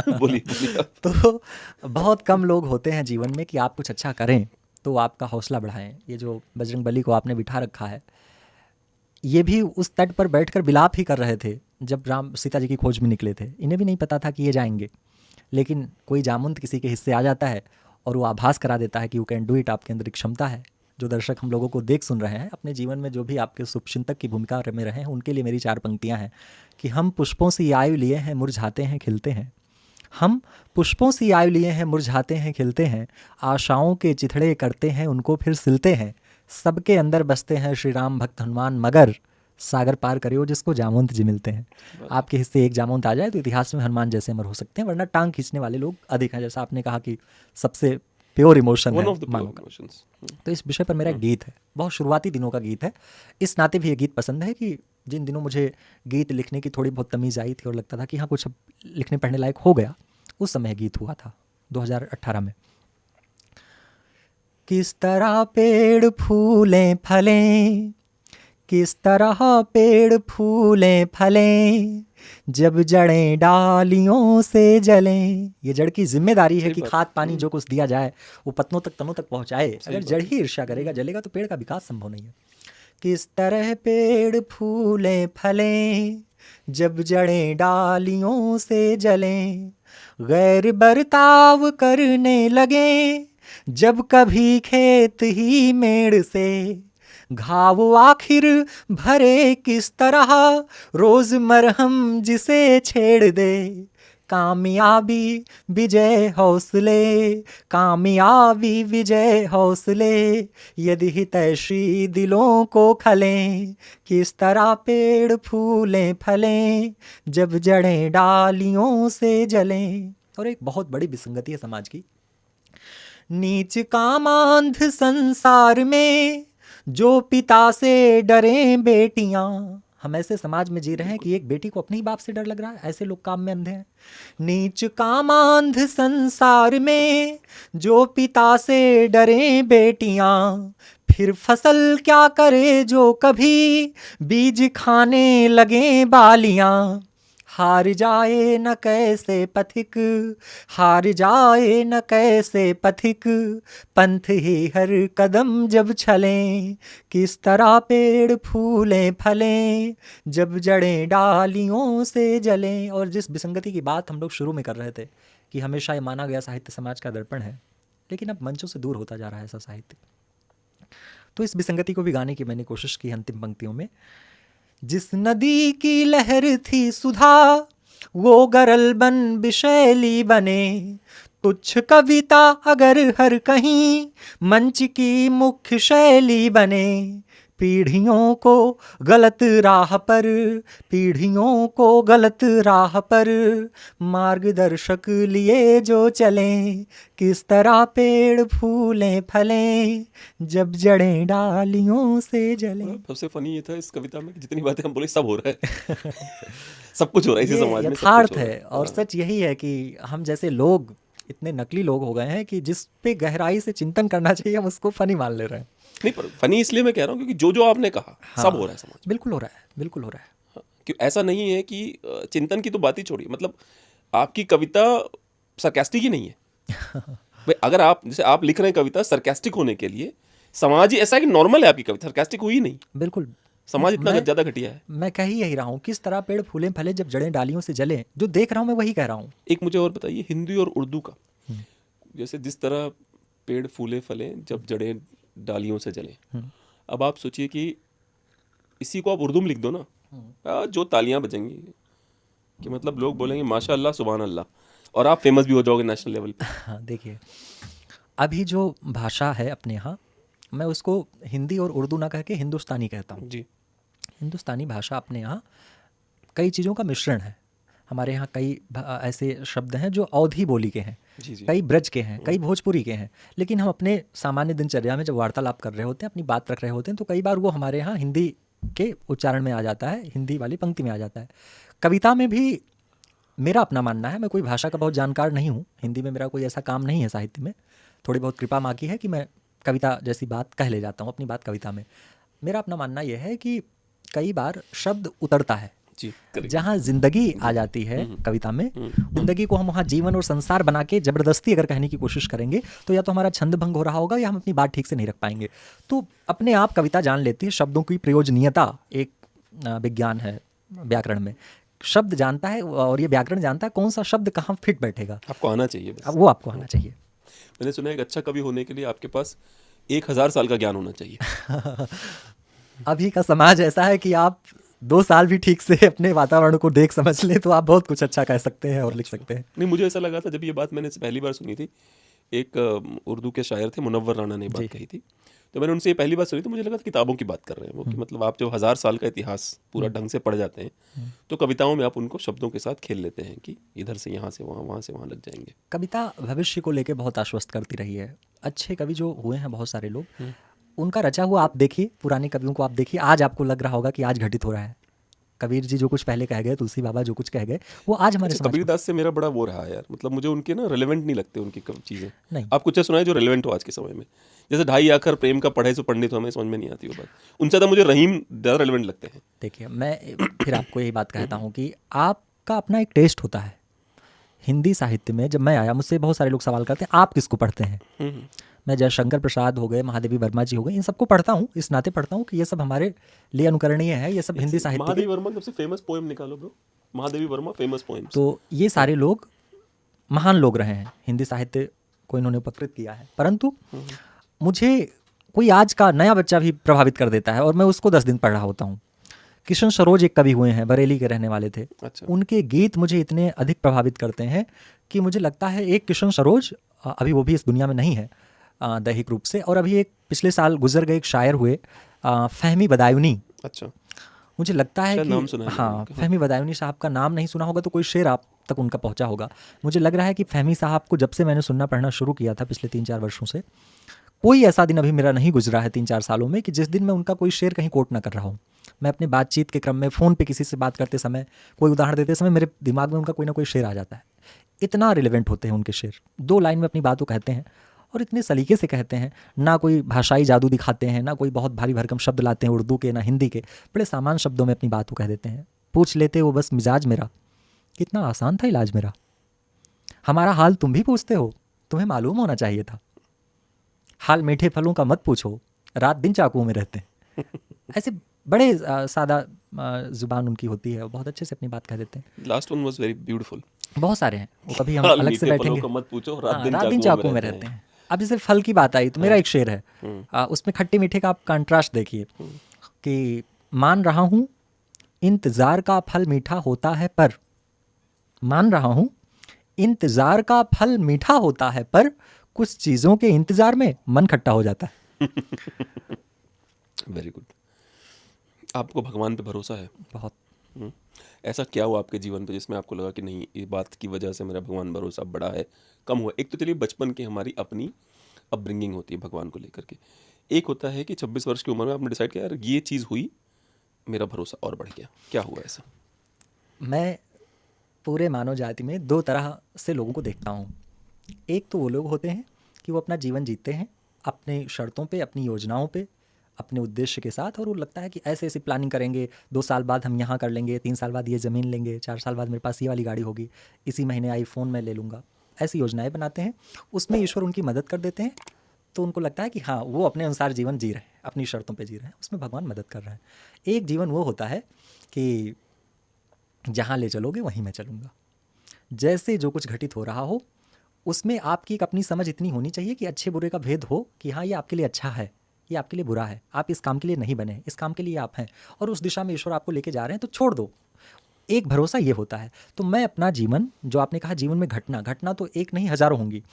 बोलिए बोलिए आप। तो बहुत कम लोग होते हैं जीवन में कि आप कुछ अच्छा करें तो आपका हौसला बढ़ाएं। ये जो बजरंग बली को आपने बिठा रखा है, ये भी उस तट पर बैठकर विलाप ही कर रहे थे जब राम सीता जी की खोज में निकले थे, इन्हें भी नहीं पता था कि ये जाएंगे, लेकिन कोई जामुन किसी के हिस्से आ जाता है और वो आभास करा देता है कि यू कैन डू इट, आपके अंदर एक क्षमता है। जो दर्शक हम लोगों को देख सुन रहे हैं, अपने जीवन में जो भी आपके शुभचिंतक की भूमिका में रहे हैं, उनके लिए मेरी 4 पंक्तियां हैं कि हम पुष्पों सी आयु लिए हैं, मुरझाते हैं खिलते हैं। हम पुष्पों सी आयु लिए हैं, मुरझाते हैं खिलते हैं, आशाओं के चिथड़े करते हैं, उनको फिर सिलते हैं। सबके अंदर बसते हैं श्री राम भक्त हनुमान, मगर सागर पार करियो जिसको जामवंत जी मिलते हैं। आपके हिस्से एक जामवंत आ जाए तो इतिहास में हनुमान जैसे अमर हो सकते हैं, वरना टांग खींचने वाले लोग अधिक हैं। जैसा आपने कहा कि सबसे प्योर इमोशन है मानव का। तो इस विषय पर मेरा एक गीत है, बहुत शुरुआती दिनों का गीत है, इस नाते भी ये गीत पसंद है कि जिन दिनों मुझे गीत लिखने की थोड़ी बहुत तमीज़ आई थी और लगता था कि हाँ कुछ अब लिखने पढ़ने लायक हो गया, उस समय गीत हुआ था 2018 में। किस तरह पेड़ फूलें फलें, किस तरह पेड़ फूलें फलें, जब जड़ें डालियों से जलें। ये जड़ की जिम्मेदारी है कि खाद पानी जो कुछ दिया जाए वो पत्तों तक, तनों तक पहुंचाए। अगर जड़ ही ईर्ष्या करेगा, जलेगा, तो पेड़ का विकास संभव नहीं है। किस तरह पेड़ फूलें फलें, जब जड़ें डालियों से जलें, गैर बर्ताव करने लगे जब कभी खेत ही मेड़ से, घाव आखिर भरे किस तरह, रोज मरहम जिसे छेड़ दे। कामयाबी विजय हौसले, कामयाबी विजय हौसले, यदि हितैषी दिलों को खलें, किस तरह पेड़ फूलें फलें, जब जड़ें डालियों से जलें। और एक बहुत बड़ी विसंगति है समाज की, नीच कामांध संसार में जो पिता से डरे बेटियां। हम ऐसे समाज में जी रहे हैं कि एक बेटी को अपने ही बाप से डर लग रहा है, ऐसे लोग काम में अंधे हैं। नीच कामांध संसार में जो पिता से डरे बेटियां, फिर फसल क्या करे जो कभी बीज खाने लगे बालियां। हार जाए न कैसे पथिक, हार जाए न कैसे पथिक, पंथ ही हर कदम जब चलें, किस तरह पेड़ फूलें फलें, जब जड़ें डालियों से जलें। और जिस विसंगति की बात हम लोग शुरू में कर रहे थे कि हमेशा ये माना गया साहित्य समाज का दर्पण है, लेकिन अब मंचों से दूर होता जा रहा है ऐसा साहित्य। तो इस विसंगति को भी गाने की मैंने कोशिश की अंतिम पंक्तियों में। जिस नदी की लहर थी सुधा, वो गरल बन विशैली बने, तुच्छ कविता अगर हर कहीं मंच की मुख्य शैली बने। पीढ़ियों को गलत राह पर, पीढ़ियों को गलत राह पर मार्गदर्शक लिए जो चलें, किस तरह पेड़ फूलें फलें, जब जड़ें डालियों से जलें। सबसे फनी ये था इस कविता में कि जितनी बातें हम बोले सब हो रहा है सब कुछ हो रहा है इसी समाज में, यथार्थ है। और सच यही है कि हम जैसे लोग इतने नकली लोग हो गए हैं कि जिस पे गहराई से चिंतन करना चाहिए हम उसको फनी मान ले रहे हैं। नहीं, पर फनी इसलिए मैं कह रहा हूँ क्योंकि जो जो आपने कहा सब हो रहा है समाज में। बिल्कुल हो रहा है, बिल्कुल हो रहा है। हाँ, क्यों ऐसा नहीं है कि चिंतन की तो बात ही छोड़िए, मतलब आपकी कविता सरकास्टिक ही नहीं है भाई। अगर आप जैसे आप लिख रहे हैं कविता सरकास्टिक होने के लिए, समाज ही ऐसा है कि नॉर्मल है आपकी कविता, सरकास्टिक हुई नहीं। बिल्कुल, समाज इतना ज्यादा घटिया है। मैं कह ही यही रहा हूँ, किस तरह पेड़ फूलें फले जब जड़ें डालियों से जलें। जो देख रहा हूँ मैं वही कह रहा हूँ। एक मुझे और बताइए हिंदी और उर्दू का, जैसे जिस तरह पेड़ फूले फले जब जड़ें डालियों से जलें। अब आप सोचिए कि इसी को आप उर्दू में लिख दो ना, जो तालियां बजेंगी कि मतलब लोग बोलेंगे माशाअल्लाह सुभान अल्लाह, और आप फेमस भी हो जाओगे नेशनल लेवल पे। हाँ, देखिए अभी जो भाषा है अपने यहाँ, मैं उसको हिंदी और उर्दू ना कह के हिंदुस्तानी कहता हूँ जी। हिंदुस्तानी भाषा अपने यहाँ कई चीज़ों का मिश्रण है। हमारे यहाँ कई ऐसे शब्द हैं जो अवधी बोली के हैं, कई ब्रज के हैं, कई भोजपुरी के हैं। लेकिन हम अपने सामान्य दिनचर्या में जब वार्तालाप कर रहे होते हैं, अपनी बात रख रहे होते हैं, तो कई बार वो हमारे यहाँ हिंदी के उच्चारण में आ जाता है, हिंदी वाली पंक्ति में आ जाता है। कविता में भी मेरा अपना मानना है, मैं कोई भाषा का बहुत जानकार नहीं हूँ, हिंदी में मेरा कोई ऐसा काम नहीं है साहित्य में, थोड़ी बहुत कृपा माँ की है कि मैं कविता जैसी बात कह ले जाता हूँ अपनी बात कविता में। मेरा अपना मानना यह है कि कई बार शब्द उतरता है, जहाँ जिंदगी आ जाती है कविता में, जिंदगी को हम वहाँ जीवन और संसार बना के जबरदस्ती अगर कहने की कोशिश करेंगे तो या तो हमारा छंद भंग हो रहा होगा या हम अपनी बात ठीक से नहीं रख पाएंगे। तो अपने आप कविता जान लेती है। शब्दों की प्रयोजनीयता एक विज्ञान है व्याकरण में। शब्द जानता है और ये व्याकरण जानता है कौन सा शब्द कहाँ फिट बैठेगा। आपको आना चाहिए बस। अब वो आपको आना चाहिए। मैंने सुना है एक अच्छा कवि होने के लिए आपके पास 1000 साल का ज्ञान होना चाहिए। अभी का समाज ऐसा है कि आप 2 साल भी ठीक से अपने वातावरण को देख समझ ले तो आप बहुत कुछ अच्छा कह सकते हैं और लिख सकते हैं। नहीं, मुझे ऐसा लगा था जब ये बात मैंने पहली बार सुनी थी, एक उर्दू के शायर थे मुनव्वर राणा ने बात कही थी, तो मैंने उनसे ये पहली बार सुनी तो मुझे लगा था किताबों की बात कर रहे हैं वो, कि मतलब आप जो 1000 साल का इतिहास पूरा ढंग से पढ़ जाते हैं तो कविताओं में आप उनको शब्दों के साथ खेल लेते हैं कि इधर से यहाँ से वहाँ, वहाँ से वहाँ लग जाएंगे। कविता भविष्य को लेके बहुत आश्वस्त करती रही है। अच्छे कवि जो हुए हैं बहुत सारे लोग, उनका रचा हुआ आप देखिए, पुराने कवियों को आप देखिए, आज आपको लग रहा होगा कि आज घटित हो रहा है। कबीर जी जो कुछ पहले कह गए, तुलसी बाबा जो कुछ कह गए, वो आज हमारे समाज में। कबीरदास से मेरा बड़ा वो रहा है यार, मतलब मुझे उनके ना रिलेवेंट नहीं लगते उनकी चीज़ें। नहीं, आप कुछ सुनाए जो रिलेवेंट हो आज के समय में, जैसे ढाई आखर प्रेम का पढ़े सो पंडित हो, हमें समझ में नहीं आती वो बात। उनसे ज़्यादा मुझे रहीम ज़्यादा रिलेवेंट लगते हैं। देखिए मैं फिर आपको यही बात कहता हूँ कि आपका अपना एक टेस्ट होता है। हिंदी साहित्य में जब मैं आया, मुझसे बहुत सारे लोग सवाल करते हैं आप किसको पढ़ते हैं। मैं जयशंकर प्रसाद हो गए, महादेवी वर्मा जी हो गए, इन सबको पढ़ता हूँ, इस नाते पढ़ता हूँ कि ये सब हमारे लिए अनुकरणीय है, ये सब हिंदी साहित्य। महादेवी वर्मा सबसे फेमस पोएम निकालो bro, Mahadevi Verma famous poem. तो ये सारे लोग महान लोग रहे हैं, हिंदी साहित्य को इन्होंने उपकृत किया है। परंतु मुझे कोई आज का नया बच्चा भी प्रभावित कर देता है और मैं उसको 10 दिन पढ़ रहा होता हूँ। किशन सरोज एक कवि हुए हैं, बरेली के रहने वाले थे। अच्छा। उनके गीत मुझे इतने अधिक प्रभावित करते हैं कि मुझे लगता है एक किशन सरोज, अभी वो भी इस दुनिया में नहीं है दैहिक रूप से, और अभी एक पिछले साल गुजर गए एक शायर हुए फहमी बदायूनी। अच्छा। मुझे लगता है कि नाम सुना है हाँ, फहमी बदायूनी साहब का नाम नहीं सुना होगा तो कोई शेर आप तक उनका पहुंचा होगा। मुझे लग रहा है कि फहमी साहब को जब से मैंने सुनना पढ़ना शुरू किया था पिछले 3-4 वर्षों से, कोई ऐसा दिन अभी मेरा नहीं गुजरा है 3-4 सालों में कि जिस दिन मैं उनका कोई शेर कहीं कोट ना कर रहा हूँ। मैं अपनी बातचीत के क्रम में फ़ोन पे किसी से बात करते समय, कोई उदाहरण देते समय मेरे दिमाग में उनका कोई ना कोई शेर आ जाता है। इतना रिलेवेंट होते हैं उनके शेर, 2 लाइन में अपनी बात को कहते हैं और इतने सलीके से कहते हैं, ना कोई भाषाई जादू दिखाते हैं, ना कोई बहुत भारी भरकम शब्द लाते हैं उर्दू के ना हिंदी के, बड़े सामान्य शब्दों में अपनी बात को कह देते हैं। पूछ लेते वो बस मिजाज मेरा, कितना आसान था इलाज मेरा, हमारा हाल तुम भी पूछते हो, तुम्हें मालूम होना चाहिए था, हाल मीठे फलों का मत पूछो, रात दिन चाकुओं में रहते हैं। ऐसे बड़े सादा जुबान उनकी होती है, बहुत अच्छे से अपनी बात कह देते हैं। Last one was very beautiful. बहुत सारे हैं, वो कभी हम अलग से बैठेंगे, मत पूछो, रात दिन चाकुओं में रहते हैं। अब जैसे फल की बात आई तो मेरा एक शेर है, उसमें खट्टे मीठे का आप कंट्रास्ट देखिए कि मान रहा हूँ इंतजार का फल मीठा होता है पर, मान रहा हूँ इंतजार का फल मीठा होता है पर कुछ चीज़ों के इंतजार में मन खट्टा हो जाता है। Very good. आपको भगवान पे भरोसा है? बहुत। ऐसा क्या हुआ आपके जीवन पे जिसमें आपको लगा कि नहीं, ये बात की वजह से मेरा भगवान भरोसा बड़ा है, कम हुआ? एक तो चलिए बचपन की हमारी अपनी अपब्रिंगिंग होती है भगवान को लेकर के, एक होता है कि 26 वर्ष की उम्र में आपने डिसाइड किया यार ये चीज़ हुई, मेरा भरोसा और बढ़ गया। क्या हुआ ऐसा? मैं पूरे मानव जाति में 2 तरह से लोगों को देखता हूँ। एक तो वो लोग होते हैं कि वो अपना जीवन जीते हैं अपने शर्तों पे, अपनी योजनाओं पे, अपने उद्देश्य के साथ, और वो लगता है कि ऐसे ऐसी प्लानिंग करेंगे, 2 साल बाद हम यहाँ कर लेंगे, 3 साल बाद ये ज़मीन लेंगे, 4 साल बाद मेरे पास ये वाली गाड़ी होगी, इसी महीने आईफोन मैं ले लूँगा। ऐसी योजनाएं बनाते हैं, उसमें ईश्वर उनकी मदद कर देते हैं, तो उनको लगता है कि हाँ वो अपने अनुसार जीवन जी रहे हैं, अपनी शर्तों पे जी रहे हैं, उसमें भगवान मदद कर रहे हैं। एक जीवन वो होता है कि जहाँ ले चलोगे वहीं मैं चलूँगा, जैसे जो कुछ घटित हो रहा हो उसमें आपकी एक अपनी समझ इतनी होनी चाहिए कि अच्छे बुरे का भेद हो, कि हाँ ये आपके लिए अच्छा है, ये आपके लिए बुरा है, आप इस काम के लिए नहीं बने, इस काम के लिए आप हैं, और उस दिशा में ईश्वर आपको लेके जा रहे हैं तो छोड़ दो। एक भरोसा ये होता है। तो मैं अपना जीवन, जो आपने कहा जीवन में घटना तो एक नहीं हज़ारों होंगी,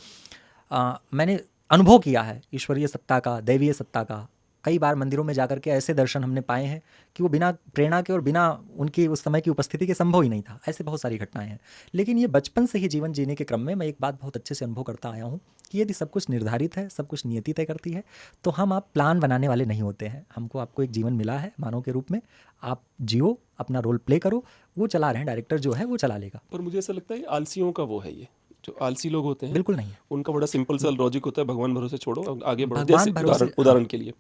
मैंने अनुभव किया है ईश्वरीय सत्ता का, दैवीय सत्ता का। कई बार मंदिरों में जाकर के ऐसे दर्शन हमने पाए हैं कि वो बिना प्रेरणा के और बिना उनकी उस समय की उपस्थिति के संभव ही नहीं था। ऐसे बहुत सारी घटनाएं हैं। लेकिन ये बचपन से ही जीवन जीने के क्रम में मैं एक बात बहुत अच्छे से अनुभव करता आया हूँ कि यदि सब कुछ निर्धारित है, सब कुछ नियति तय करती है, तो हम आप प्लान बनाने वाले नहीं होते हैं। आपको एक जीवन मिला है मानव के रूप में, आप जियो, अपना रोल प्ले करो, वो चला रहे हैं, डायरेक्टर जो है वो चला लेगा। पर मुझे ऐसा लगता है आलसियों का वो है, ये जो आलसी लोग होते हैं बिल्कुल नहीं है। उनका बड़ा सिंपल सा लॉजिक होता है, भगवान भरोसे छोड़ो, आगे बढ़ो। भगवान जैसे भरोसे, उदाहरण के लिए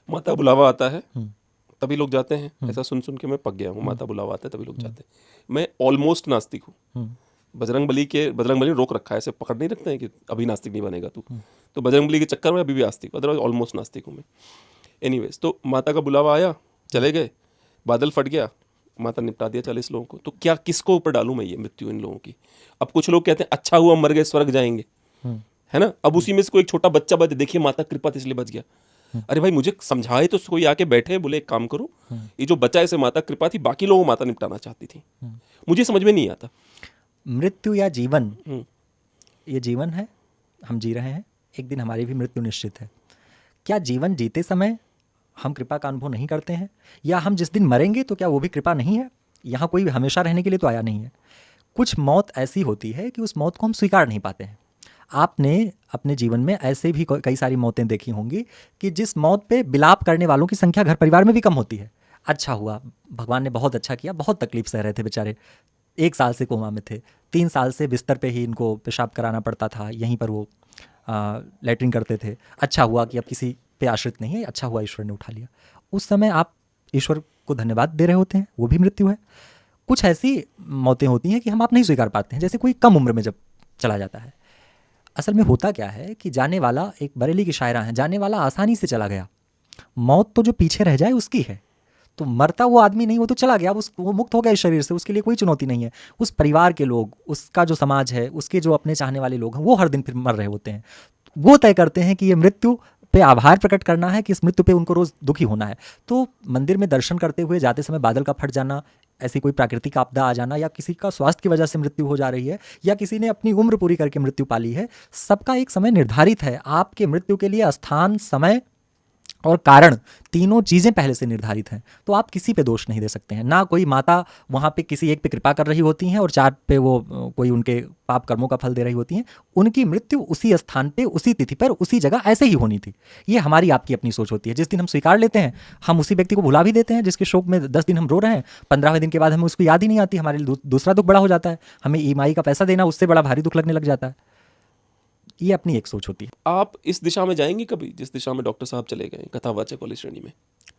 माता बुलावा आता है तभी लोग जाते हैं, ऐसा सुन सुन के मैं पक गया हूँ। माता बुलावा आता है तभी लोग जाते हैं। मैं ऑलमोस्ट नास्तिक हूँ। बजरंग बली रोक रखा है, ऐसे पकड़ नहीं रखते हैं कि अभी नास्तिक नहीं बनेगा तू, तो बजरंग बली के चक्कर में अभी भी आस्तिक हूँ, अदरवाइज ऑलमोस्ट नास्तिक हूँ मैं। एनीवेज, तो माता का बुलावा आया, चले गए, बादल फट गया, माता निपटा दिया 40 लोगों को, तो क्या किसको ऊपर डालूं मैं ये मृत्यु इन लोगों की? अब कुछ लोग कहते हैं अच्छा हुआ मर गए, स्वर्ग जाएंगे, है ना। अब उसी में से कोई एक छोटा बच्चा बच, देखिए माता कृपा थी इसलिए बच गया। अरे भाई मुझे समझाए तो कोई आके बैठे बोले एक काम करो, ये जो बचा इसे माता कृपा थी, बाकी लोगों को माता निपटाना चाहती थी। मुझे समझ में नहीं आता। मृत्यु या जीवन, हम्म, ये जीवन है, हम जी रहे हैं, एक दिन हमारी भी मृत्यु निश्चित है। क्या जीवन जीते समय हम कृपा का अनुभव नहीं करते हैं, या हम जिस दिन मरेंगे तो क्या वो भी कृपा नहीं है? यहाँ कोई हमेशा रहने के लिए तो आया नहीं है। कुछ मौत ऐसी होती है कि उस मौत को हम स्वीकार नहीं पाते हैं। आपने अपने जीवन में ऐसे भी कई सारी मौतें देखी होंगी कि जिस मौत पे विलाप करने वालों की संख्या घर परिवार में भी कम होती है। अच्छा हुआ, भगवान ने बहुत अच्छा किया, बहुत तकलीफ सह रहे थे बेचारे, 1 साल से कोमा में थे, 3 साल से बिस्तर पे ही इनको पेशाब कराना पड़ता था, यहीं पर वो लैट्रिन करते थे। अच्छा हुआ कि अब किसी पे आश्रित नहीं है, अच्छा हुआ ईश्वर ने उठा लिया। उस समय आप ईश्वर को धन्यवाद दे रहे होते हैं, वो भी मृत्यु है। कुछ ऐसी मौतें होती हैं कि हम आप नहीं स्वीकार पाते हैं, जैसे कोई कम उम्र में जब चला जाता है। असल में होता क्या है कि जाने वाला, एक बरेली की शायरा है, जाने वाला आसानी से चला गया, मौत तो जो पीछे रह जाए उसकी है। तो मरता वो आदमी नहीं, वो तो चला गया, वो मुक्त हो गया इस शरीर से, उसके लिए कोई चुनौती नहीं है। उस परिवार के लोग, उसका जो समाज है, उसके जो अपने चाहने वाले लोग हैं, वो हर दिन फिर मर रहे होते हैं। वो तय करते हैं कि ये मृत्यु पे आभार प्रकट करना है कि इस मृत्यु पे उनको रोज़ दुखी होना है। तो मंदिर में दर्शन करते हुए जाते समय बादल का फट जाना, ऐसी कोई प्राकृतिक आपदा आ जाना, या किसी का स्वास्थ्य की वजह से मृत्यु हो जा रही है, या किसी ने अपनी उम्र पूरी करके मृत्यु पाली है, सबका एक समय निर्धारित है। आपके मृत्यु के लिए स्थान, समय और कारण, तीनों चीज़ें पहले से निर्धारित हैं। तो आप किसी पे दोष नहीं दे सकते हैं। ना कोई माता वहाँ पे किसी एक पे कृपा कर रही होती हैं और 4 पे वो कोई उनके पाप कर्मों का फल दे रही होती हैं। उनकी मृत्यु उसी स्थान पे, उसी तिथि पर, उसी जगह ऐसे ही होनी थी। ये हमारी आपकी अपनी सोच होती है। जिस दिन हम स्वीकार लेते हैं, हम उसी व्यक्ति को भुला भी देते हैं जिसके शोक में 10 दिन हम रो रहे हैं। 15वें दिन के बाद हमें उसको याद ही नहीं आती, हमारे लिए दूसरा दुख बड़ा हो जाता है। हमें ईएमआई का पैसा देना उससे बड़ा भारी दुख लगने लग जाता है। ये अपनी एक सोच होती है। आप इस दिशा में जाएंगे कभी, जिस दिशा में डॉक्टर साहब चले गए कथावाचक वाली श्रेणी में?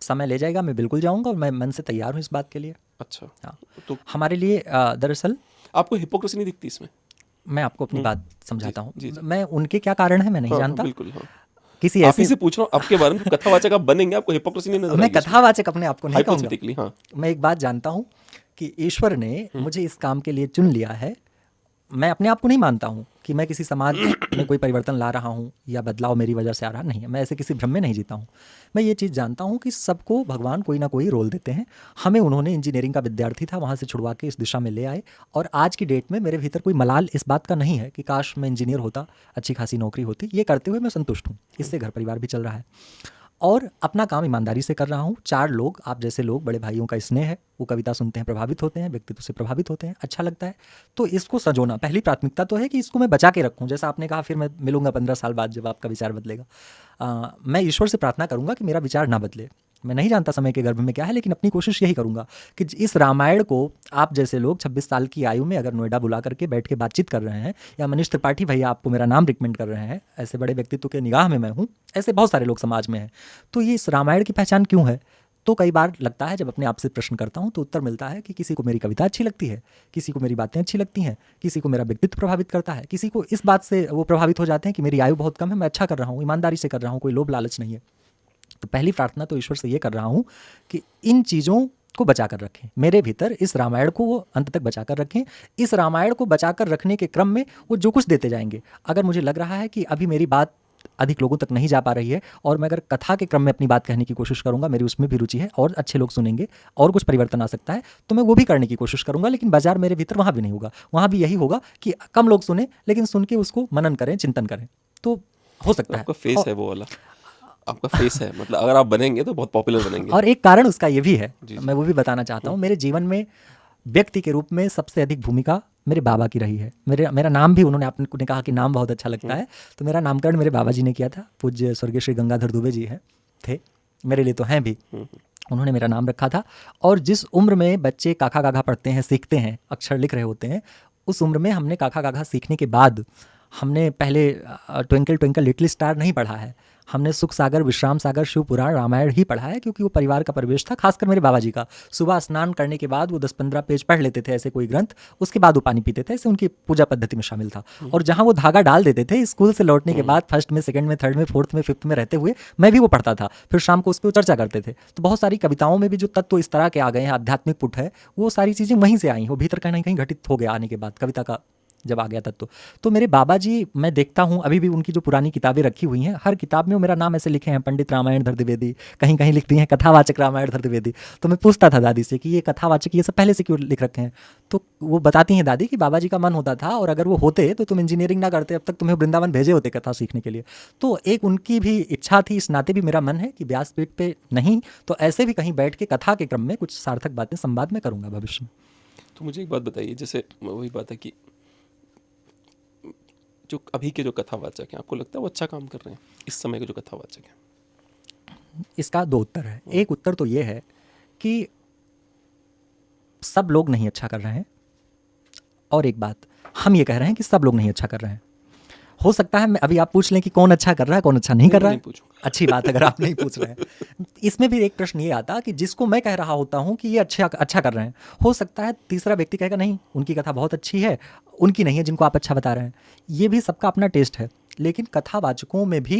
समय ले जाएगा, मैं बिल्कुल जाऊंगा और मैं मन से तैयार हूँ इस बात के लिए। अच्छा, हाँ, तो हमारे लिए दरअसल आपको हिपोक्रेसी नहीं दिखती इसमें? मैं आपको अपनी बात समझाता हूँ। जी, जी। मैं उनके क्या कारण है मैं नहीं हाँ, जानता। बिल्कुल, हाँ। किसी आप ऐसे, ही से पूछ रहा हूँ आपके बारे में, कथावाचक आप बनेंगे, आपको हिपोक्रेसी नहीं नजर मैं आएगी? कथावाचक अपने आप को नहीं कहूँगा। हाइपोथेटिकली, हाँ। मैं एक बात जानता हूँ कि ईश्वर ने मुझे इस काम के लिए चुन लिया है। मैं अपने आप को नहीं मानता हूँ कि मैं किसी समाज में कोई परिवर्तन ला रहा हूँ या बदलाव मेरी वजह से आ रहा नहीं है। मैं ऐसे किसी भ्रम में नहीं जीता हूँ। मैं ये चीज़ जानता हूँ कि सबको भगवान कोई ना कोई रोल देते हैं। हमें उन्होंने, इंजीनियरिंग का विद्यार्थी था, वहाँ से छुड़वा के इस दिशा में ले आए, और आज की डेट में मेरे भीतर कोई मलाल इस बात का नहीं है कि काश मैं इंजीनियर होता, अच्छी खासी नौकरी होती। ये करते हुए मैं संतुष्ट हूँ, इससे घर परिवार भी चल रहा है और अपना काम ईमानदारी से कर रहा हूँ। 4 लोग, आप जैसे लोग, बड़े भाइयों का स्नेह है, वो कविता सुनते हैं, प्रभावित होते हैं, व्यक्तित्व से प्रभावित होते हैं, अच्छा लगता है। तो इसको संजोना, पहली प्राथमिकता तो है कि इसको मैं बचा के रखूँ। जैसा आपने कहा, फिर मैं मिलूंगा 15 साल बाद जब आपका विचार बदलेगा। मैं ईश्वर से प्रार्थना करूँगा कि मेरा विचार ना बदले। मैं नहीं जानता समय के गर्भ में क्या है, लेकिन अपनी कोशिश यही करूँगा कि इस रामायण को आप जैसे लोग 26 साल की आयु में अगर नोएडा बुला करके बैठ के बातचीत कर रहे हैं, या मनीष त्रिपाठी भैया आपको मेरा नाम रिकमेंड कर रहे हैं, ऐसे बड़े व्यक्तित्व के निगाह में मैं हूँ, ऐसे बहुत सारे लोग समाज में हैं, तो ये इस रामायण की पहचान क्यों है? तो कई बार लगता है, जब अपने आप से प्रश्न करता हूँ तो उत्तर मिलता है कि किसी को मेरी कविता अच्छी लगती है, किसी को मेरी बातें अच्छी लगती हैं, किसी को मेरा व्यक्तित्व प्रभावित करता है, किसी को इस बात से वो प्रभावित हो जाते हैं कि मेरी आयु बहुत कम है, मैं अच्छा कर रहा हूँ, ईमानदारी से कर रहा हूँ, कोई लोभ लालच नहीं है। तो पहली प्रार्थना तो ईश्वर से ये कर रहा हूँ कि इन चीज़ों को बचा कर रखें, मेरे भीतर इस रामायण को वो अंत तक बचा कर रखें। इस रामायण को बचा कर रखने के क्रम में वो जो कुछ देते जाएंगे, अगर मुझे लग रहा है कि अभी मेरी बात अधिक लोगों तक नहीं जा पा रही है, और मैं अगर कथा के क्रम में अपनी बात कहने की कोशिश करूंगा, मेरी उसमें भी रुचि है और अच्छे लोग सुनेंगे और कुछ परिवर्तन आ सकता है, तो मैं वो भी करने की कोशिश करूंगा। लेकिन बाजार मेरे भीतर वहाँ भी नहीं होगा, वहाँ भी यही होगा कि कम लोग सुने, लेकिन सुन के उसको मनन करें, चिंतन करें, तो हो सकता है। आपका फेस है वो वाला, आपका फेस है, मतलब अगर आप बनेंगे तो बहुत पॉपुलर बनेंगे। और एक कारण उसका ये भी है, जी। मैं वो भी बताना चाहता हूँ। मेरे जीवन में व्यक्ति के रूप में सबसे अधिक भूमिका मेरे बाबा की रही है। मेरा नाम भी, उन्होंने, आपने कहा कि नाम बहुत अच्छा लगता है, तो मेरा नामकरण मेरे बाबा जी ने किया था। पूज्य स्वर्गीय श्री गंगाधर दुबे जी थे, मेरे लिए तो हैं भी। उन्होंने मेरा नाम रखा था, और जिस उम्र में बच्चे काखा गाघा पढ़ते हैं, सीखते हैं, अक्षर लिख रहे होते हैं, उस उम्र में हमने काखा गाघा सीखने के बाद हमने पहले ट्विंकल ट्विंकल लिटिल स्टार नहीं पढ़ा है, हमने सुख सागर, विश्राम सागर, शिव पुराण, रामायण ही पढ़ा है, क्योंकि वो परिवार का परिवेश था। खासकर मेरे बाबा जी का, सुबह स्नान करने के बाद वो 10-15 पेज पढ़ लेते थे ऐसे कोई ग्रंथ, उसके बाद वो पानी पीते थे, ऐसे उनकी पूजा पद्धति में शामिल था। और जहाँ वो धागा डाल देते थे स्कूल से लौटने के बाद, फर्स्ट में, सेकंड में, थर्ड में, फोर्थ में, फिफ्थ में रहते हुए, मैं भी वो पढ़ता था। फिर शाम को उस पर चर्चा करते थे। तो बहुत सारी कविताओं में भी जो तत्व इस तरह के आ गए हैं, आध्यात्मिक पुट है, वो सारी चीज़ें वहीं से आई, वो भीतर कहीं ना कहीं घटित हो गया आने के बाद, कविता का जब आ गया तत्व। तो मेरे बाबा जी, मैं देखता हूँ अभी भी उनकी जो पुरानी किताबें रखी हुई हैं, हर किताब में वो मेरा नाम ऐसे लिखे हैं, पंडित रामायण धर द्विवेदी, कहीं कहीं लिख दी हैं कथावाचक रामायण धर द्विवेदी। तो मैं पूछता था दादी से कि ये कथावाचक ये सब पहले से क्यों लिख रखे हैं। तो वो बताती हैं दादी कि बाबा जी का मन होता था, और अगर वो होते तो तुम इंजीनियरिंग ना करते, अब तक तुम्हें वृंदावन भेजे होते कथा सीखने के लिए। तो एक उनकी भी इच्छा थी, इस नाते भी मेरा मन है कि व्यासपीठ पे नहीं तो ऐसे भी कहीं बैठ के कथा के क्रम में कुछ सार्थक बातें संवाद में करूँगा भविष्य में। तो मुझे एक बात बताइए, जैसे वही बात है कि जो अभी के जो कथावाचक हैं, आपको लगता है वो अच्छा काम कर रहे हैं इस समय के जो कथावाचक हैं? इसका 2 उत्तर है। एक उत्तर तो ये है कि सब लोग नहीं अच्छा कर रहे हैं, और एक बात हम ये कह रहे हैं कि सब लोग नहीं अच्छा कर रहे हैं। हो सकता है मैं अभी आप पूछ लें कि कौन अच्छा कर रहा है, कौन अच्छा नहीं कर रहा है। अच्छी बात अगर आप नहीं पूछ रहे हैं। इसमें भी एक प्रश्न ये आता कि जिसको मैं कह रहा होता हूँ कि ये अच्छा कर रहे हैं, हो सकता है तीसरा व्यक्ति कहेगा नहीं उनकी कथा बहुत अच्छी है, उनकी नहीं है जिनको आप अच्छा बता रहे हैं। ये भी सबका अपना टेस्ट है। लेकिन कथावाचकों में भी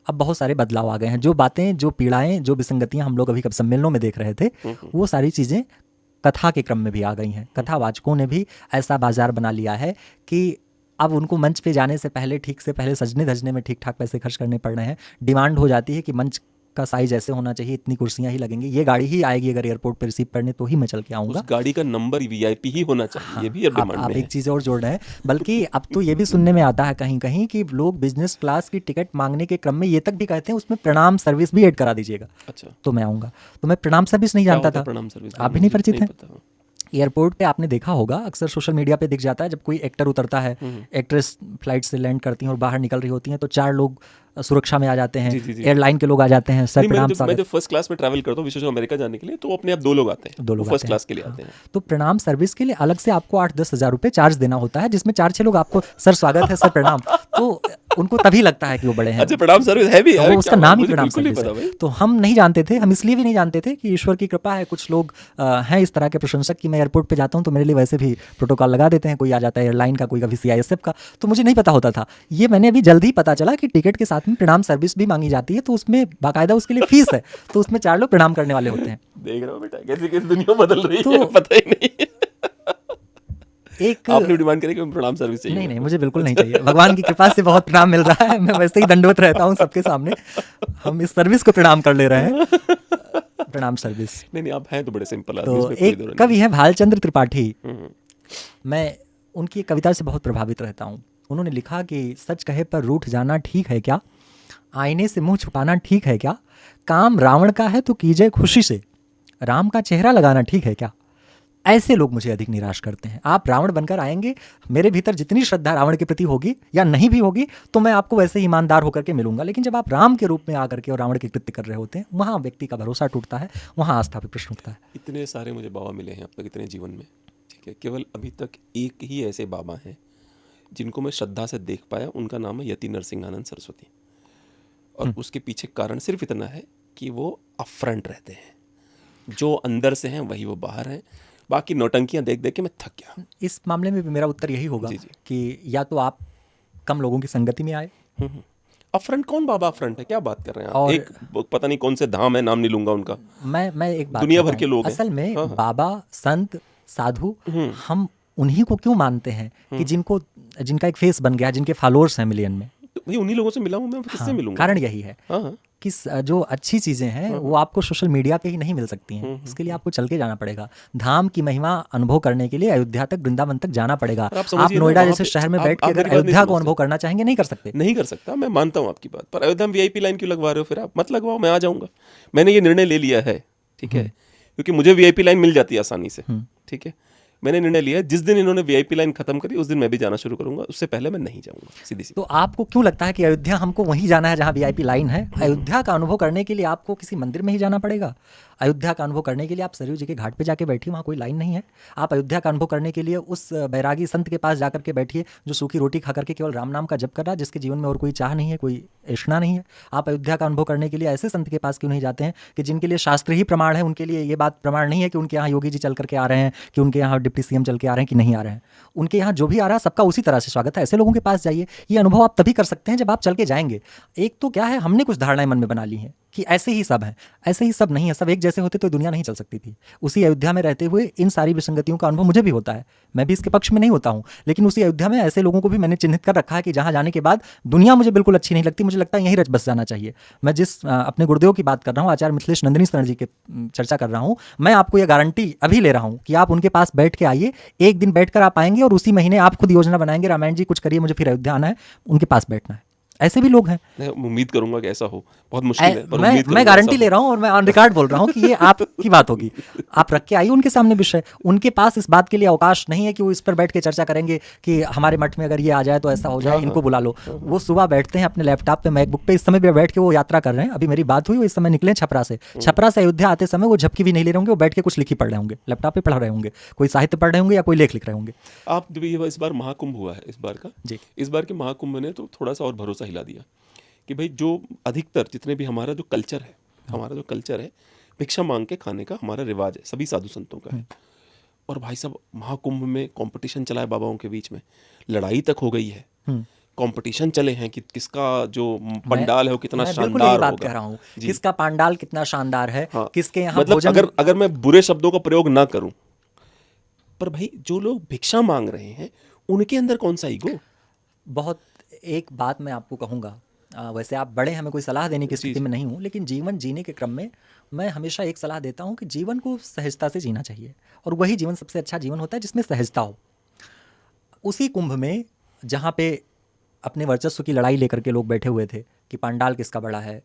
अब बहुत सारे बदलाव आ गए हैं। जो बातें, जो पीड़ाएं, जो विसंगतियां हम लोग अभी कब सम्मेलनों में देख रहे थे, वो सारी चीज़ें कथा के क्रम में भी आ गई हैं। कथावाचकों ने भी ऐसा बाजार बना लिया है कि अब उनको मंच पे जाने से पहले, ठीक से पहले सजने धजने में ठीक ठाक पैसे खर्च करने पड़ रहे हैं। डिमांड हो जाती है कि मंच का साइज ऐसे होना चाहिए, इतनी कुर्सियां ही लगेंगी, ये गाड़ी ही आएगी अगर एयरपोर्ट पे रिसीव करने, तो ही मैं चल के आऊँगा। उस गाड़ी का नंबर वीआईपी ही होना चाहिए। हाँ, ये भी अब डिमांड आप में एक चीज़ और जोड़ रहे हैं। बल्कि अब तो ये भी सुनने में आता है कहीं कहीं कि लोग बिजनेस क्लास की टिकट मांगने के क्रम में ये तक भी कहते हैं उसमें प्रणाम सर्विस भी ऐड करा दीजिएगा। अच्छा, तो मैं आऊँगा। तो मैं प्रणाम सर्विस नहीं जानता था, प्रणाम सर्विस आप भी नहीं परिचित हैं। एयरपोर्ट पे आपने देखा होगा, अक्सर सोशल मीडिया पे दिख जाता है, जब कोई एक्टर उतरता है, एक्ट्रेस फ्लाइट से लैंड करती हैं और बाहर निकल रही होती हैं, तो 4 लोग सुरक्षा में आ जाते हैं, एयरलाइन के लोग आ जाते हैं, सर प्रणाम स्वागत। मैं जब फर्स्ट क्लास में ट्रैवल करता हूँ विशेष अमेरिका जाने के लिए, तो अपने आप 2 लोग आते हैं, 2 लोग फर्स्ट क्लास के लिए आते हैं। तो प्रणाम सर्विस के लिए अलग से आपको 8-10 हज़ार रुपये चार्ज देना होता है, जिसमें 4-6 लोग आपको सर स्वागत है, सर प्रणाम, तो उनको तभी लगता है कि वो बड़े हैं। अच्छा, प्रणाम सर्विस है भी, तो उसका नाम ही प्रणाम सर्विस है। तो हम नहीं जानते थे, हम इसलिए भी नहीं जानते थे कि ईश्वर की कृपा है, कुछ लोग हैं इस तरह के प्रशंसक कि मैं एयरपोर्ट पे जाता हूँ तो मेरे लिए वैसे भी प्रोटोकॉल लगा देते हैं, कोई आ जाता है एयरलाइन का, कोई कभी CISF का, तो मुझे नहीं पता होता था। ये मैंने अभी जल्द ही पता चला कि टिकट के साथ में प्रणाम सर्विस भी मांगी जाती है, तो उसमें बाकायदा उसके लिए फीस है, तो उसमें 4 लोग प्रणाम करने वाले होते हैं। देख रहे हो बेटा कैसे कैसे दुनिया बदल रही है, पता ही नहीं। एक आपने डिमांड करी कि प्रणाम सर्विस चाहिए? नहीं, मुझे बिल्कुल नहीं चाहिए। भगवान की कृपा से बहुत प्रणाम मिल रहा है, मैं वैसे ही दंडवत रहता हूँ सबके सामने। हम इस सर्विस को प्रणाम कर ले रहे हैं, प्रणाम सर्विस। नहीं, आप हैं तो बड़े सिंपल आदमी। तो एक कवि है भालचंद्र त्रिपाठी, मैं उनकी कविता से बहुत प्रभावित रहता हूँ। उन्होंने लिखा कि सच कहे पर रूठ जाना ठीक है क्या, आईने से मुंह छुपाना ठीक है क्या, काम रावण का है तो कीजिए खुशी से, राम का चेहरा लगाना ठीक है क्या। ऐसे लोग मुझे अधिक निराश करते हैं। आप रावण बनकर आएंगे, मेरे भीतर जितनी श्रद्धा रावण के प्रति होगी या नहीं भी होगी, तो मैं आपको वैसे ही ईमानदार होकर के मिलूंगा। लेकिन जब आप राम के रूप में आकर के और रावण के कृत्य कर रहे होते हैं, वहाँ व्यक्ति का भरोसा टूटता है, वहाँ आस्था पे प्रश्न उठता है। इतने सारे मुझे बाबा मिले हैं अब तक इतने जीवन में, ठीक है, केवल अभी तक एक ही ऐसे बाबा हैं जिनको मैं श्रद्धा से देख पाया, उनका नाम है यति नरसिंहानंद सरस्वती। और उसके पीछे कारण सिर्फ इतना है कि वो अपफ्रंट रहते हैं, जो अंदर से हैं वही वो बाहर हैं, बाकी नौटंकियां देख देख के मैं थक गया। इस मामले में भी मेरा उत्तर यही होगा कि या तो आप कम लोगों की संगति में आए। अपफ्रंट कौन बाबा अपफ्रंट है, क्या बात कर रहे हैं आप? एक पता नहीं कौन से धाम है, नाम नहीं लूंगा उनका। मैं एक बात, दुनिया भर के लोग असल में बाबा, संत, साधु, हम उन्हीं को क्यों मानते हैं कि जिनका एक फेस बन गया, जिनके फॉलोअर्स हैं मिलियन में। भाई उन्हीं लोगों से मिला हूं मैं, किससे मिलूंगा? कारण यही है कि जो अच्छी चीज़ें हैं वो आपको सोशल मीडिया पे ही नहीं मिल सकती हैं। इसके लिए आपको चल के जाना पड़ेगा, धाम की महिमा अनुभव करने के लिए अयोध्या तक, वृंदावन तक जाना पड़ेगा। आप नोएडा जैसे शहर में बैठ के अगर अयोध्या को अनुभव करना चाहेंगे, नहीं कर सकते। नहीं कर सकता, मैं मानता हूँ आपकी बात, पर अयोध्या में VIP लाइन क्यों लगवा रहे हो? फिर आप मत लगवाओ, मैं आ जाऊँगा। मैंने ये निर्णय ले लिया है, ठीक है, क्योंकि मुझे VIP लाइन मिल जाती है आसानी से, ठीक है। मैंने निर्णय लिया जिस दिन इन्होंने वीआईपी लाइन खत्म करी उस दिन मैं भी जाना शुरू करूंगा, उससे पहले मैं नहीं जाऊंगा, सीधी सी। तो आपको क्यों लगता है कि अयोध्या हमको वहीं जाना है जहाँ वीआईपी लाइन है? अयोध्या का अनुभव करने के लिए आपको किसी मंदिर में ही जाना पड़ेगा। अयोध्या का अनुभव करने के लिए आप सरयू जी के घाट पे जाके बैठिए, वहाँ कोई लाइन नहीं है। आप अयोध्या का अनुभव करने के लिए उस बैरागी संत के पास जाकर के बैठिए जो सूखी रोटी खा करके केवल राम नाम का जप कर रहा है, जिसके जीवन में और कोई चाह नहीं है, कोई तृष्णा नहीं है। आप अयोध्या का अनुभव करने के लिए ऐसे संत के पास क्यों नहीं जाते हैं कि जिनके लिए शास्त्र ही प्रमाण है, उनके लिए ये बात प्रमाण नहीं है कि उनके यहाँ योगी जी चल करके आ रहे हैं, कि उनके यहाँ डिप्टी सीएम चल के आ रहे हैं कि नहीं आ रहे हैं। उनके यहाँ जो भी आ रहा है सबका उसी तरह से स्वागत है। ऐसे लोगों के पास जाइए। ये अनुभव आप तभी कर सकते हैं जब आप चल के जाएंगे। एक तो क्या है, हमने कुछ धारणाएं मन में बना ली हैं कि ऐसे ही सब हैं, ऐसे ही सब नहीं है। सब एक जैसे होते तो दुनिया नहीं चल सकती थी। उसी अयोध्या में रहते हुए इन सारी विसंगतियों का अनुभव मुझे भी होता है, मैं भी इसके पक्ष में नहीं होता हूँ, लेकिन उसी अयोध्या में ऐसे लोगों को भी मैंने चिन्हित कर रखा है कि जहाँ जाने के बाद दुनिया मुझे बिल्कुल अच्छी नहीं लगती, मुझे लगता है यहीं रच बस जाना चाहिए। मैं जिस अपने गुरुदेव की बात कर रहा हूँ, आचार्य मिथिलेश नंदिनी शरण जी के चर्चा कर रहा हूँ, मैं आपको ये गारंटी अभी ले रहा हूँ कि आप उनके पास बैठ के आइए, एक दिन बैठकर आप आएंगे और उसी महीने आप खुद योजना बनाएंगे, रामायण जी कुछ करिए, मुझे फिर अयोध्या आना है, उनके पास बैठना है। ऐसे भी लोग हैं। मैं उम्मीद करूंगा कि ऐसा हो, बहुत मुश्किल है पर मैं गारंटी ले रहा हूं और मैं ऑन रिकॉर्ड बोल रहा हूं कि ये आपकी बात होगी। आप रख के आइए उनके सामने विषय। उनके पास इस बात के लिए अवकाश नहीं है कि वो इस पर बैठ के चर्चा करेंगे कि हमारे मठ में अगर ये आ जाए तो ऐसा हो जाए, इनको बुला लो। वो सुबह बैठते हैं अपने लैपटॉप पे, मैकबुक पे, इस समय भी बैठ के वो यात्रा कर रहे हैं। अभी मेरी बात हुई, वो इस समय निकले छपरा से अयोध्या आते समय वो झपकी भी नहीं ले रहे होंगे, वो बैठ के कुछ लिख ही पढ़ रहे होंगे, लैपटॉप पे पढ़ रहे होंगे, कोई साहित्य पढ़ रहे होंगे या कोई लेख लिख रहे होंगे। आप इस बार महाकुंभ हुआ है, इस बार का जी, इस बार के महाकुंभ ने तो थोड़ा सा और भरोसा हिला दिया कि भाई जो अधिकतर जितने भी हमारा जो कल्चर है, भिक्षा मांग के खाने का हमारा रिवाज है, सभी साधु संतों का है। और भाई साहब महाकुंभ में कंपटीशन चला है बाबाओं के बीच में, लड़ाई तक हो गई है, कंपटीशन चले हैं कि किसका जो पंडाल है वो कितना शानदार होगा। बात कह रहा हूँ, किसका पंडाल कितना शानदार है, हाँ, किसके यहाँ मतलब अगर मैं बुरे शब्दों का प्रयोग ना करूं, पर भाई जो लोग भिक्षा मांग रहे हैं उनके अंदर कौन सा ईगो। बहुत एक बात मैं आपको कहूँगा, वैसे आप बड़े हैं, मैं कोई सलाह देने की स्थिति में नहीं हूँ, लेकिन जीवन जीने के क्रम में मैं हमेशा एक सलाह देता हूँ कि जीवन को सहजता से जीना चाहिए, और वही जीवन सबसे अच्छा जीवन होता है जिसमें सहजता हो। उसी कुंभ में जहाँ पे अपने वर्चस्व की लड़ाई लेकर के लोग बैठे हुए थे कि पंडाल किसका बड़ा है,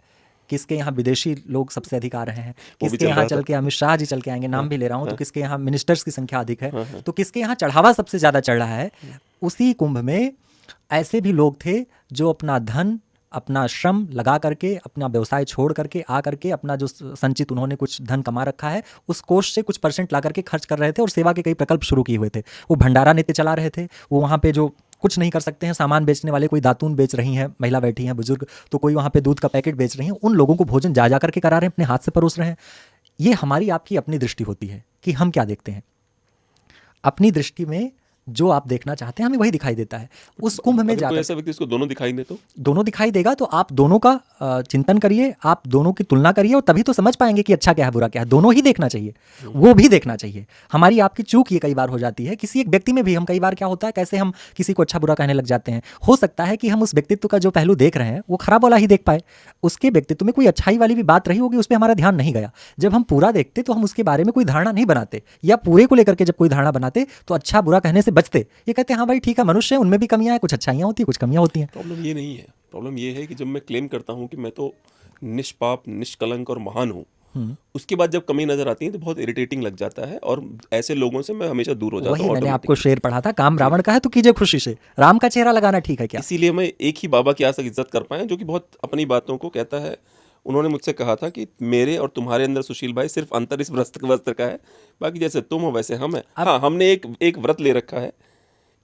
किसके यहाँ विदेशी लोग सबसे अधिक आ रहे हैं, किसके यहाँ चल के अमित शाह जी चल के आएंगे, नाम भी ले रहा हूँ, तो किसके यहाँ मिनिस्टर्स की संख्या अधिक है, तो किसके यहाँ चढ़ावा सबसे ज़्यादा चढ़ रहा है। उसी कुंभ में ऐसे भी लोग थे जो अपना धन, अपना श्रम लगा करके, अपना व्यवसाय छोड़ करके आ करके अपना जो संचित उन्होंने कुछ धन कमा रखा है उस कोष से कुछ परसेंट ला करके खर्च कर रहे थे और सेवा के कई प्रकल्प शुरू किए हुए थे। वो भंडारा नित्य चला रहे थे, वो वहाँ पे जो कुछ नहीं कर सकते हैं, सामान बेचने वाले, कोई दातून बेच रही हैं, महिला बैठी हैं, बुजुर्ग, तो कोई वहाँ पे दूध का पैकेट बेच रही हैं, उन लोगों को भोजन जा करके करा रहे हैं, अपने हाथ से परोस रहे हैं। ये हमारी आपकी अपनी दृष्टि होती है कि हम क्या देखते हैं। अपनी दृष्टि में जो आप देखना चाहते हैं हमें वही दिखाई देता है। उस कुंभ में जाकर ऐसा व्यक्ति इसको दोनों दिखाई दे तो दोनों दिखाई देगा, तो आप दोनों का चिंतन करिए, आप दोनों की तुलना करिए, और तभी तो समझ पाएंगे कि अच्छा क्या है बुरा क्या है। दोनों ही देखना चाहिए, वो भी देखना चाहिए। हमारी आपकी चूक ये कई बार हो जाती है, किसी एक व्यक्ति में भी हम कई बार क्या होता है, कैसे हम किसी को अच्छा बुरा कहने लग जाते हैं। हो सकता है कि हम उस व्यक्तित्व का जो पहलू देख रहे हैं वो खराब वाला ही देख पाए, उसके व्यक्तित्व में कोई अच्छाई वाली भी बात रही होगी, उस पर हमारा ध्यान नहीं गया। जब हम पूरा देखते तो हम उसके बारे में कोई धारणा नहीं बनाते, या पूरे को लेकर के जब कोई धारणा बनाते तो अच्छा बुरा कहने से बचते। ये कहते हैं हाँ भाई ठीक है, मनुष्य है, उनमें भी कमियां हैं, कुछ अच्छाइयां होती हैं, कुछ कमियां होती हैं। प्रॉब्लम ये नहीं है, प्रॉब्लम ये है कि जब मैं क्लेम करता हूँ कि मैं तो निष्पाप, निष्कलंक और महान हूँ, उसके बाद जब कमी नजर आती है तो बहुत इरिटेटिंग लग जाता है, और ऐसे लोगों से मैं हमेशा दूर हो जाता हूँ। वही मैंने आपको शेर पढ़ा था, काम रावण का है तो कीजिए खुशी से, राम का चेहरा लगाना ठीक है क्या? इसीलिए मैं एक ही बाबा की आज तक इज्जत कर पाए, जो कि बहुत अपनी बातों को कहता है। उन्होंने मुझसे कहा था कि मेरे और तुम्हारे अंदर सुशील भाई सिर्फ अंतर इस वस्त्र का है, बाकी जैसे तुम हो वैसे हम हैं। हाँ, हमने एक व्रत ले रखा है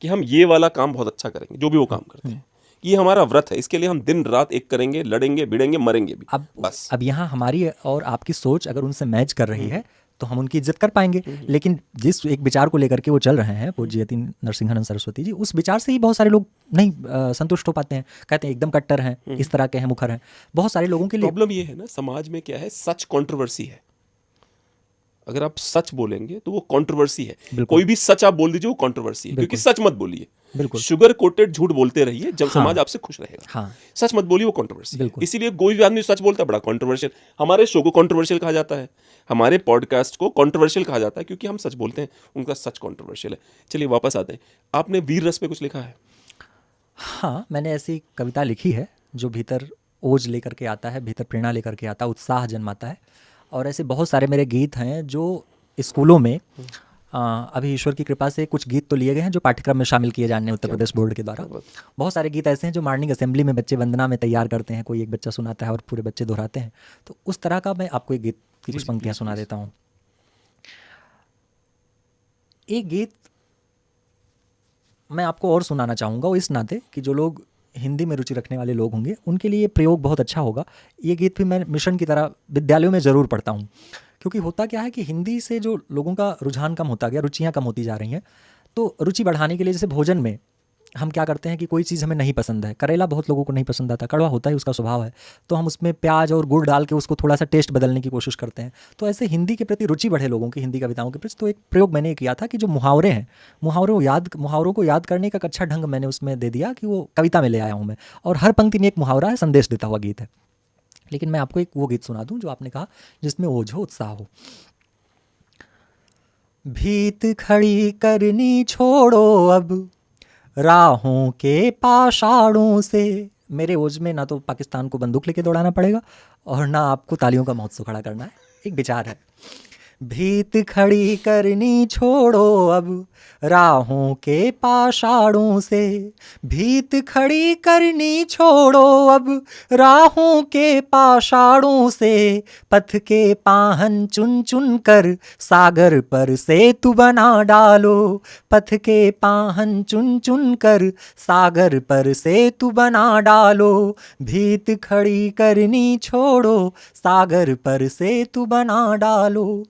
कि हम ये वाला काम बहुत अच्छा करेंगे, जो भी वो काम करते हैं, ये हमारा व्रत है, इसके लिए हम दिन रात एक करेंगे, लड़ेंगे, भिड़ेंगे, मरेंगे भी। बस अब यहाँ हमारी और आपकी सोच अगर उनसे मैच कर रही है तो हम उनकी इज्जत कर पाएंगे, लेकिन जिस एक विचार को लेकर के वो चल रहे हैं पूज्य यति नरसिंहानंद सरस्वती जी, उस विचार से ही बहुत सारे लोग नहीं संतुष्ट हो पाते हैं, कहते हैं एकदम कट्टर हैं, इस तरह के हैं, मुखर हैं। बहुत सारे लोगों के लिए प्रॉब्लम ये है ना, समाज में क्या है, सच कंट्रोवर्सी है। अगर आप सच बोलेंगे तो वो कंट्रोवर्सी है, कोई भी सच आप बोल दीजिए वो कंट्रोवर्सी है, क्योंकि सच मत बोलिए, बिल्कुल शुगर कोटेड झूठ बोलते रहिए, जब समाज आपसे खुश रहेगा। हाँ, सच मत बोलिए, वो कंट्रोवर्सी है। इसीलिए कोई भी आदमी सच बोलता है बड़ा कंट्रोवर्शियल। हमारे शो को कंट्रोवर्शियल कहा जाता है, हमारे पॉडकास्ट को कंट्रोवर्शियल कहा जाता है, क्योंकि हम सच बोलते हैं, उनका सच कंट्रोवर्शियल है। चलिए वापस आते हैं, आपने वीर रस पे कुछ लिखा है? हाँ, मैंने ऐसी कविता लिखी है जो भीतर ओज लेकर के आता है, भीतर प्रेरणा लेकर के आता है, उत्साह जन्माता है। और ऐसे बहुत सारे मेरे गीत हैं जो स्कूलों में अभी ईश्वर की कृपा से कुछ गीत तो लिए गए हैं जो पाठ्यक्रम में शामिल किए जाने हैं उत्तर प्रदेश बोर्ड के द्वारा। बहुत सारे गीत ऐसे हैं जो मॉर्निंग असेंबली में बच्चे वंदना में तैयार करते हैं, कोई एक बच्चा सुनाता है और पूरे बच्चे दोहराते हैं। तो उस तरह का मैं आपको एक गीत की कुछ पंक्तियाँ सुना देता हूँ। एक गीत मैं आपको और सुनाना चाहूँगा, वो इस नाते कि जो लोग हिंदी में रुचि रखने वाले लोग होंगे उनके लिए ये प्रयोग बहुत अच्छा होगा। ये गीत भी मैं मिशन की तरह विद्यालयों में ज़रूर पढ़ता हूँ, क्योंकि होता क्या है कि हिंदी से जो लोगों का रुझान कम होता गया, रुचियाँ कम होती जा रही हैं। तो रुचि बढ़ाने के लिए जैसे भोजन में हम क्या करते हैं कि कोई चीज़ हमें नहीं पसंद है, करेला बहुत लोगों को नहीं पसंद आता, कड़वा होता है, उसका स्वभाव है, तो हम उसमें प्याज और गुड़ डाल के उसको थोड़ा सा टेस्ट बदलने की कोशिश करते हैं। तो ऐसे हिंदी के प्रति रुचि बढ़े लोगों की, हिंदी कविताओं के प्रति, तो एक प्रयोग मैंने किया था कि जो मुहावरे हैं, मुहावरों को याद करने का एक अच्छा ढंग मैंने उसमें दे दिया कि वो कविता में ले आया हूँ मैं, और हर पंक्ति में एक मुहावरा है, संदेश देता हुआ गीत है। लेकिन मैं आपको एक वो गीत सुना दूँ जो आपने कहा जिसमें ओझो उत्साह हो। भीत खड़ी करनी छोड़ो अब राहों के पाषाणों से। मेरे ओज में ना तो पाकिस्तान को बंदूक लेके दौड़ाना पड़ेगा और ना आपको तालियों का महोत्सव खड़ा करना है, एक विचार है। भीत खड़ी करनी छोड़ो अब राहों के पाषाणों से, भीत खड़ी करनी छोड़ो अब राहों के पाषाणों से, पथ के पाहन चुन चुन कर सागर पर सेतु बना डालो, पथ के पाहन चुन चुन कर सागर पर सेतु बना डालो, भीत खड़ी करनी छोड़ो सागर पर सेतु बना डालो।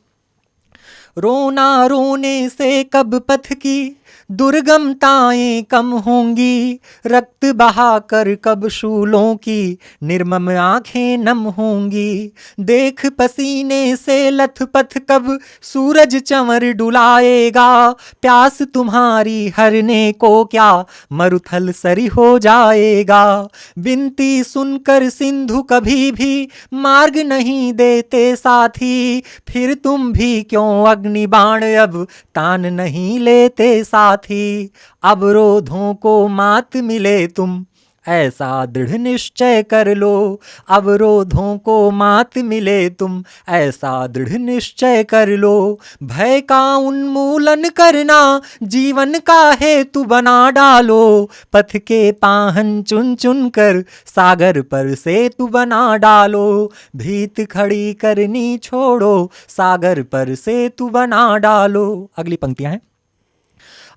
रोना रोने से कब पथ की दुर्गमताएं कम होंगी, रक्त बहाकर कब शूलों की निर्मम आंखें नम होंगी, देख पसीने से लथपथ कब सूरज चंवर डुलाएगा, प्यास तुम्हारी हरने को क्या मरुथल सरी हो जाएगा, विनती सुनकर सिंधु कभी भी मार्ग नहीं देते साथी, फिर तुम भी क्यों अग्निबाण अब तान नहीं लेते साथी, अवरोधों को मात मिले तुम ऐसा दृढ़ निश्चय कर लो, अवरोधों को मात मिले तुम ऐसा दृढ़ निश्चय कर लो, भय का उन्मूलन करना जीवन का हेतु बना डालो, पथ के पाहन चुन चुन कर सागर पर सेतु बना डालो, भीत खड़ी करनी छोड़ो सागर पर सेतु बना डालो। अगली पंक्तियां हैं।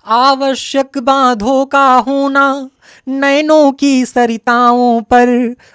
आवश्यक बांधों का होना नैनों की सरिताओं पर,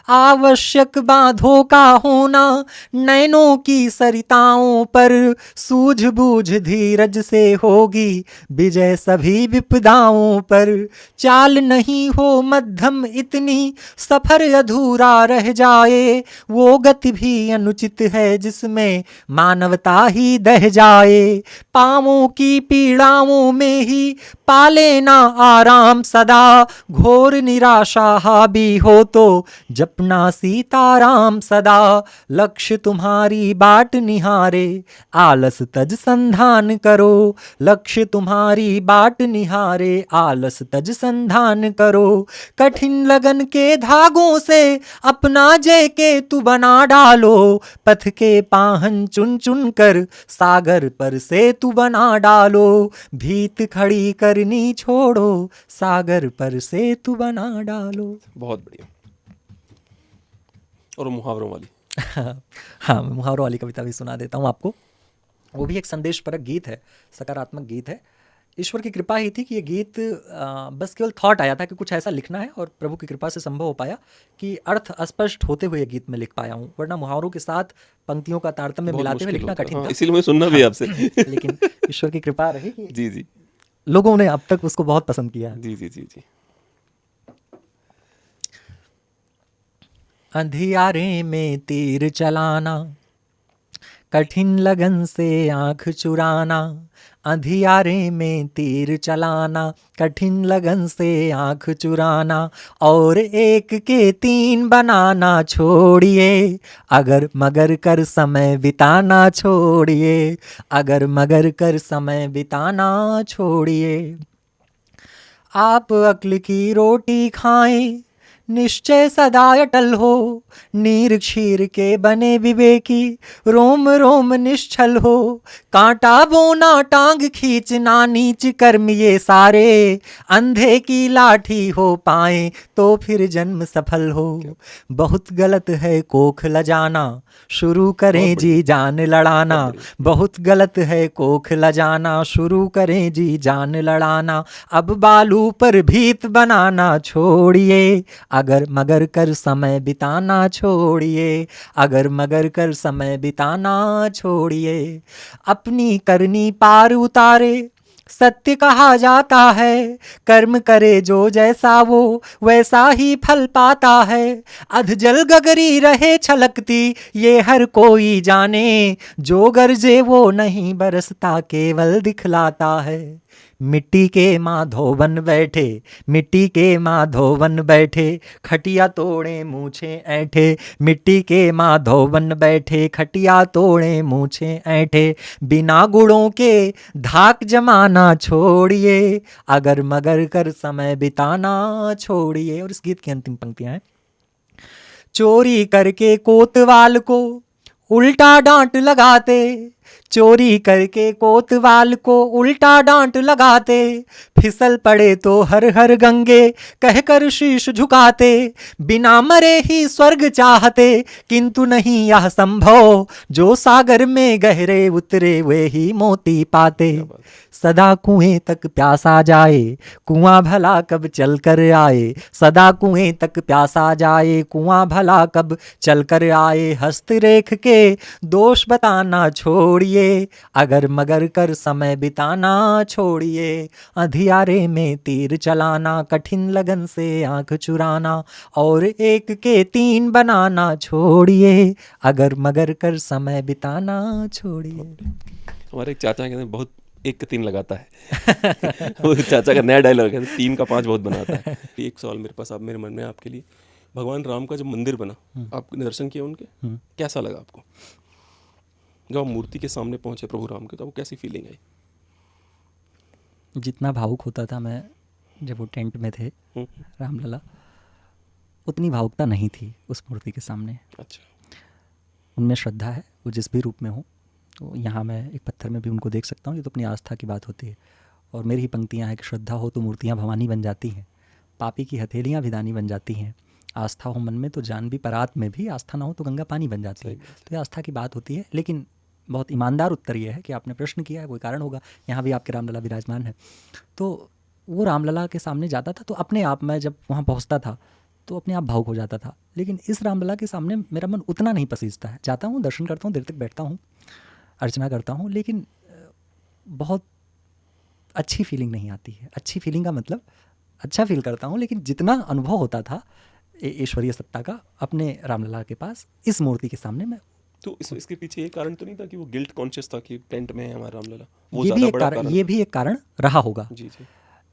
आवश्यक बांधों का होना नैनों की सरिताओं पर, सूझबूझ धीरज से होगी विजय सभी विपदाओं पर, चाल नहीं हो मध्यम इतनी सफर अधूरा रह जाए, वो गति भी अनुचित है जिसमें मानवता ही दह जाए, पांवों की पीड़ाओं में ही पाले ना आराम सदा, घोर निराशा हावी हो तो जपना सीताराम सदा, लक्ष्य तुम्हारी बाट निहारे आलस तज संधान करो, लक्ष्य तुम्हारी बाट निहारे आलस तज संधान करो, कठिन लगन के धागों से अपना जय के तू बना डालो, पथ के पाहन चुन चुन कर सागर पर सेतु बना डालो, भीत खड़ी करनी छोड़ो सागर पर सेतु बना डालो। बहुत बढ़िया। और मुहावरों वाली हाँ, मैं मुहावरों वाली कविता भी सुना देता हूँ आपको। वो भी एक संदेशपरक गीत है, सकारात्मक गीत है। ईश्वर की कृपा ही थी कि ये गीत बस केवल थॉट आया था कि कुछ ऐसा लिखना है, और प्रभु की कृपा से संभव हो पाया कि अर्थ अस्पष्ट होते हुए ये गीत में लिख पाया हूँ, वरना मुहावरों के साथ पंक्तियों का तारतम्य मिलाते हुए लिखना कठिन था। इसीलिए मैं सुनना भी आपसे लेकिन ईश्वर की कृपा रही कि जी जी, लोगों ने अब तक उसको बहुत पसंद किया है। जी जी जी जी। अंधियारे में तीर चलाना, कठिन लगन से आंख चुराना, अंधियारे में तीर चलाना, कठिन लगन से आंख चुराना, और एक के तीन बनाना छोड़िए, अगर मगर कर समय बिताना छोड़िए, अगर मगर कर समय बिताना छोड़िए, आप अक्ल की रोटी खाएं निश्चय सदा अटल हो, नीर क्षीर के बने विवेकी, रोम रोम निश्चल हो, कांटा बोना टांग खींचना नीच कर्म ये सारे, अंधे की लाठी हो पाए तो फिर जन्म सफल हो। बहुत गलत है कोख लजाना, शुरू करें जी जान लड़ाना, बहुत गलत है कोख लजाना, शुरू करें जी जान लड़ाना, अब बालू पर भीत बनाना छोड़िए, अगर मगर कर समय बिताना छोड़िए, अगर मगर कर समय बिताना छोड़िए, अपनी करनी पार उतारे सत्य कहा जाता है, कर्म करे जो जैसा वो वैसा ही फल पाता है, अध जल गगरी रहे छलकती ये हर कोई जाने, जो गरजे वो नहीं बरसता केवल दिखलाता है। मिट्टी के माधो बन बैठे, मिट्टी के माधो बन बैठे, खटिया तोड़े मूछे ऐठे, मिट्टी के माधो बन बैठे, खटिया तोड़े मूछे ऐठे, बिना गुड़ों के धाक जमाना छोड़िए, अगर मगर कर समय बिताना छोड़िए। और इस गीत की अंतिम पंक्तियां हैं, चोरी करके कोतवाल को उल्टा डांट लगाते, चोरी करके कोतवाल को उल्टा डांट लगाते, फिसल पड़े तो हर हर गंगे कहकर शीश झुकाते, बिना मरे ही स्वर्ग चाहते किंतु नहीं यह संभव, जो सागर में गहरे उतरे वे ही मोती पाते, सदा कुएं तक प्यासा जाए कुआं भला कब चल कर आए, सदा कुएं तक प्यासा जाए कुआं भला कब चल कर आए, हस्तरेख के दोष बताना छोड़िए, अगर मगर कर समय बिताना छोड़िए, अंधियारे में तीर चलाना, कठिन लगन से आंख चुराना, और एक के तीन बनाना छोड़िए, अगर मगर कर समय बिताना छोड़िए। हमारे एक चाचा कहते हैं बहुत एक का तीन लगाता है वो चाचा का नया डायलॉग है, 3 का 5 बहुत बनाता है। एक सवाल मेरे पास, आप मेरे मन में आपके लिए, भगवान राम का जब मंदिर बना, आपने दर्शन किए उनके, कैसा लगा आपको जब आप मूर्ति के सामने पहुंचे प्रभु राम के, तो आपको कैसी फीलिंग आई? जितना भावुक होता था मैं जब वो टेंट में थे रामलला, उतनी भावुकता नहीं थी उस मूर्ति के सामने। अच्छा, उनमें श्रद्धा है, वो जिस भी रूप में हो, तो यहाँ मैं एक पत्थर में भी उनको देख सकता हूँ, ये तो अपनी आस्था की बात होती है। और मेरी ही पंक्तियाँ हैं कि श्रद्धा हो तो मूर्तियाँ भवानी बन जाती हैं, पापी की हथेलियाँ भी दानी बन जाती हैं, आस्था हो मन में तो जानवी परात में भी, आस्था ना हो तो गंगा पानी बन जाती है। तो ये आस्था की बात होती है। लेकिन बहुत ईमानदार उत्तर ये है कि आपने प्रश्न किया है, कोई कारण होगा, यहाँ भी आपके रामलला विराजमान है। तो वो रामलला के सामने जाता था तो अपने आप मैं जब वहाँ पहुँचता था तो अपने आप भावुक हो जाता था। लेकिन इस रामलला के सामने मेरा मन उतना नहीं पसीजता है। जाता हूँ, दर्शन करता हूँ, देर तक बैठता हूँ, अर्चना करता हूँ, लेकिन बहुत अच्छी फीलिंग नहीं आती है। अच्छी फीलिंग का मतलब अच्छा फील करता हूँ, लेकिन जितना अनुभव होता था ईश्वरीय सत्ता का अपने रामलला के पास, इस मूर्ति के सामने मैं। तो इसके पीछे ये कारण तो नहीं था कि वो गिल्ट कॉन्शियस था कि टेंट में है हमारा रामलला? वो ये ज़्यादा बड़ा कारण, ये भी एक कारण रहा होगा। जी जी।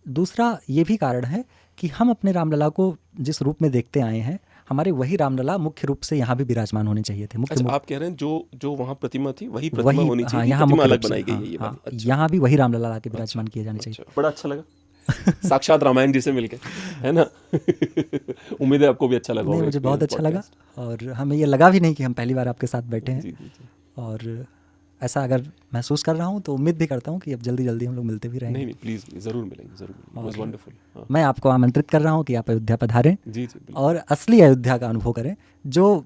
दूसरा ये भी कारण है कि हम अपने रामलला को जिस रूप में देखते आए हैं, हमारे वही रामलला मुख्य रूप से यहाँ भी विराजमान होने चाहिए थे। मुख्य अच्छा, आप कह रहे हैं जो वहाँ प्रतिमा थी वही प्रतिमा होनी चाहिए, यहाँ प्रतिमा मुख्य अलग रूप से, बनाई गई है ये बात। अच्छा, यहाँ भी वही रामलला लाके विराजमान किए जाने चाहिए। बड़ा अच्छा लगा साक्षात रामायण जी से मिलके, है ना उम्मीद है आपको भी अच्छा लगा। नहीं, मुझे बहुत अच्छा लगा, और हमें ये लगा भी नहीं कि हम पहली बार आपके साथ बैठे हैं। जी जी जी। और ऐसा अगर महसूस कर रहा हूँ तो उम्मीद भी करता हूँ कि अब जल्दी जल्दी हम लोग मिलते भी रहेंगे। नहीं प्लीज़ ज़रूर मिलेंगे, ज़रूर मिलेंगे। It was wonderful। हाँ। मैं आपको आमंत्रित कर रहा हूँ कि आप अयोध्या पधारें जी जी बिल्कुल। और असली अयोध्या का अनुभव करें। जो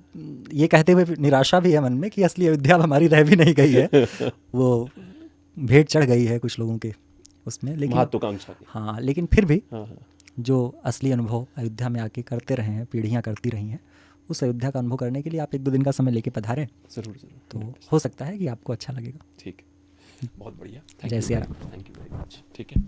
ये कहते हुए निराशा भी है मन में कि असली अयोध्या हमारी रह भी नहीं गई है, वो भेंट चढ़ गई है कुछ लोगों के उसमें, लेकिन महत्वाकांक्षा की। हाँ, लेकिन फिर भी हाँ हाँ, जो असली अनुभव अयोध्या में आके करते रहे हैं, पीढ़ियाँ करती रही हैं, उस अयोध्या का अनुभव करने के लिए आप 1-2 दिन का समय लेके पधारें, ज़रूर ज़रूर। तो हो सकता है कि आपको अच्छा लगेगा। ठीक है, बहुत बढ़िया। जय Siya Ram. Thank you very much. ठीक है।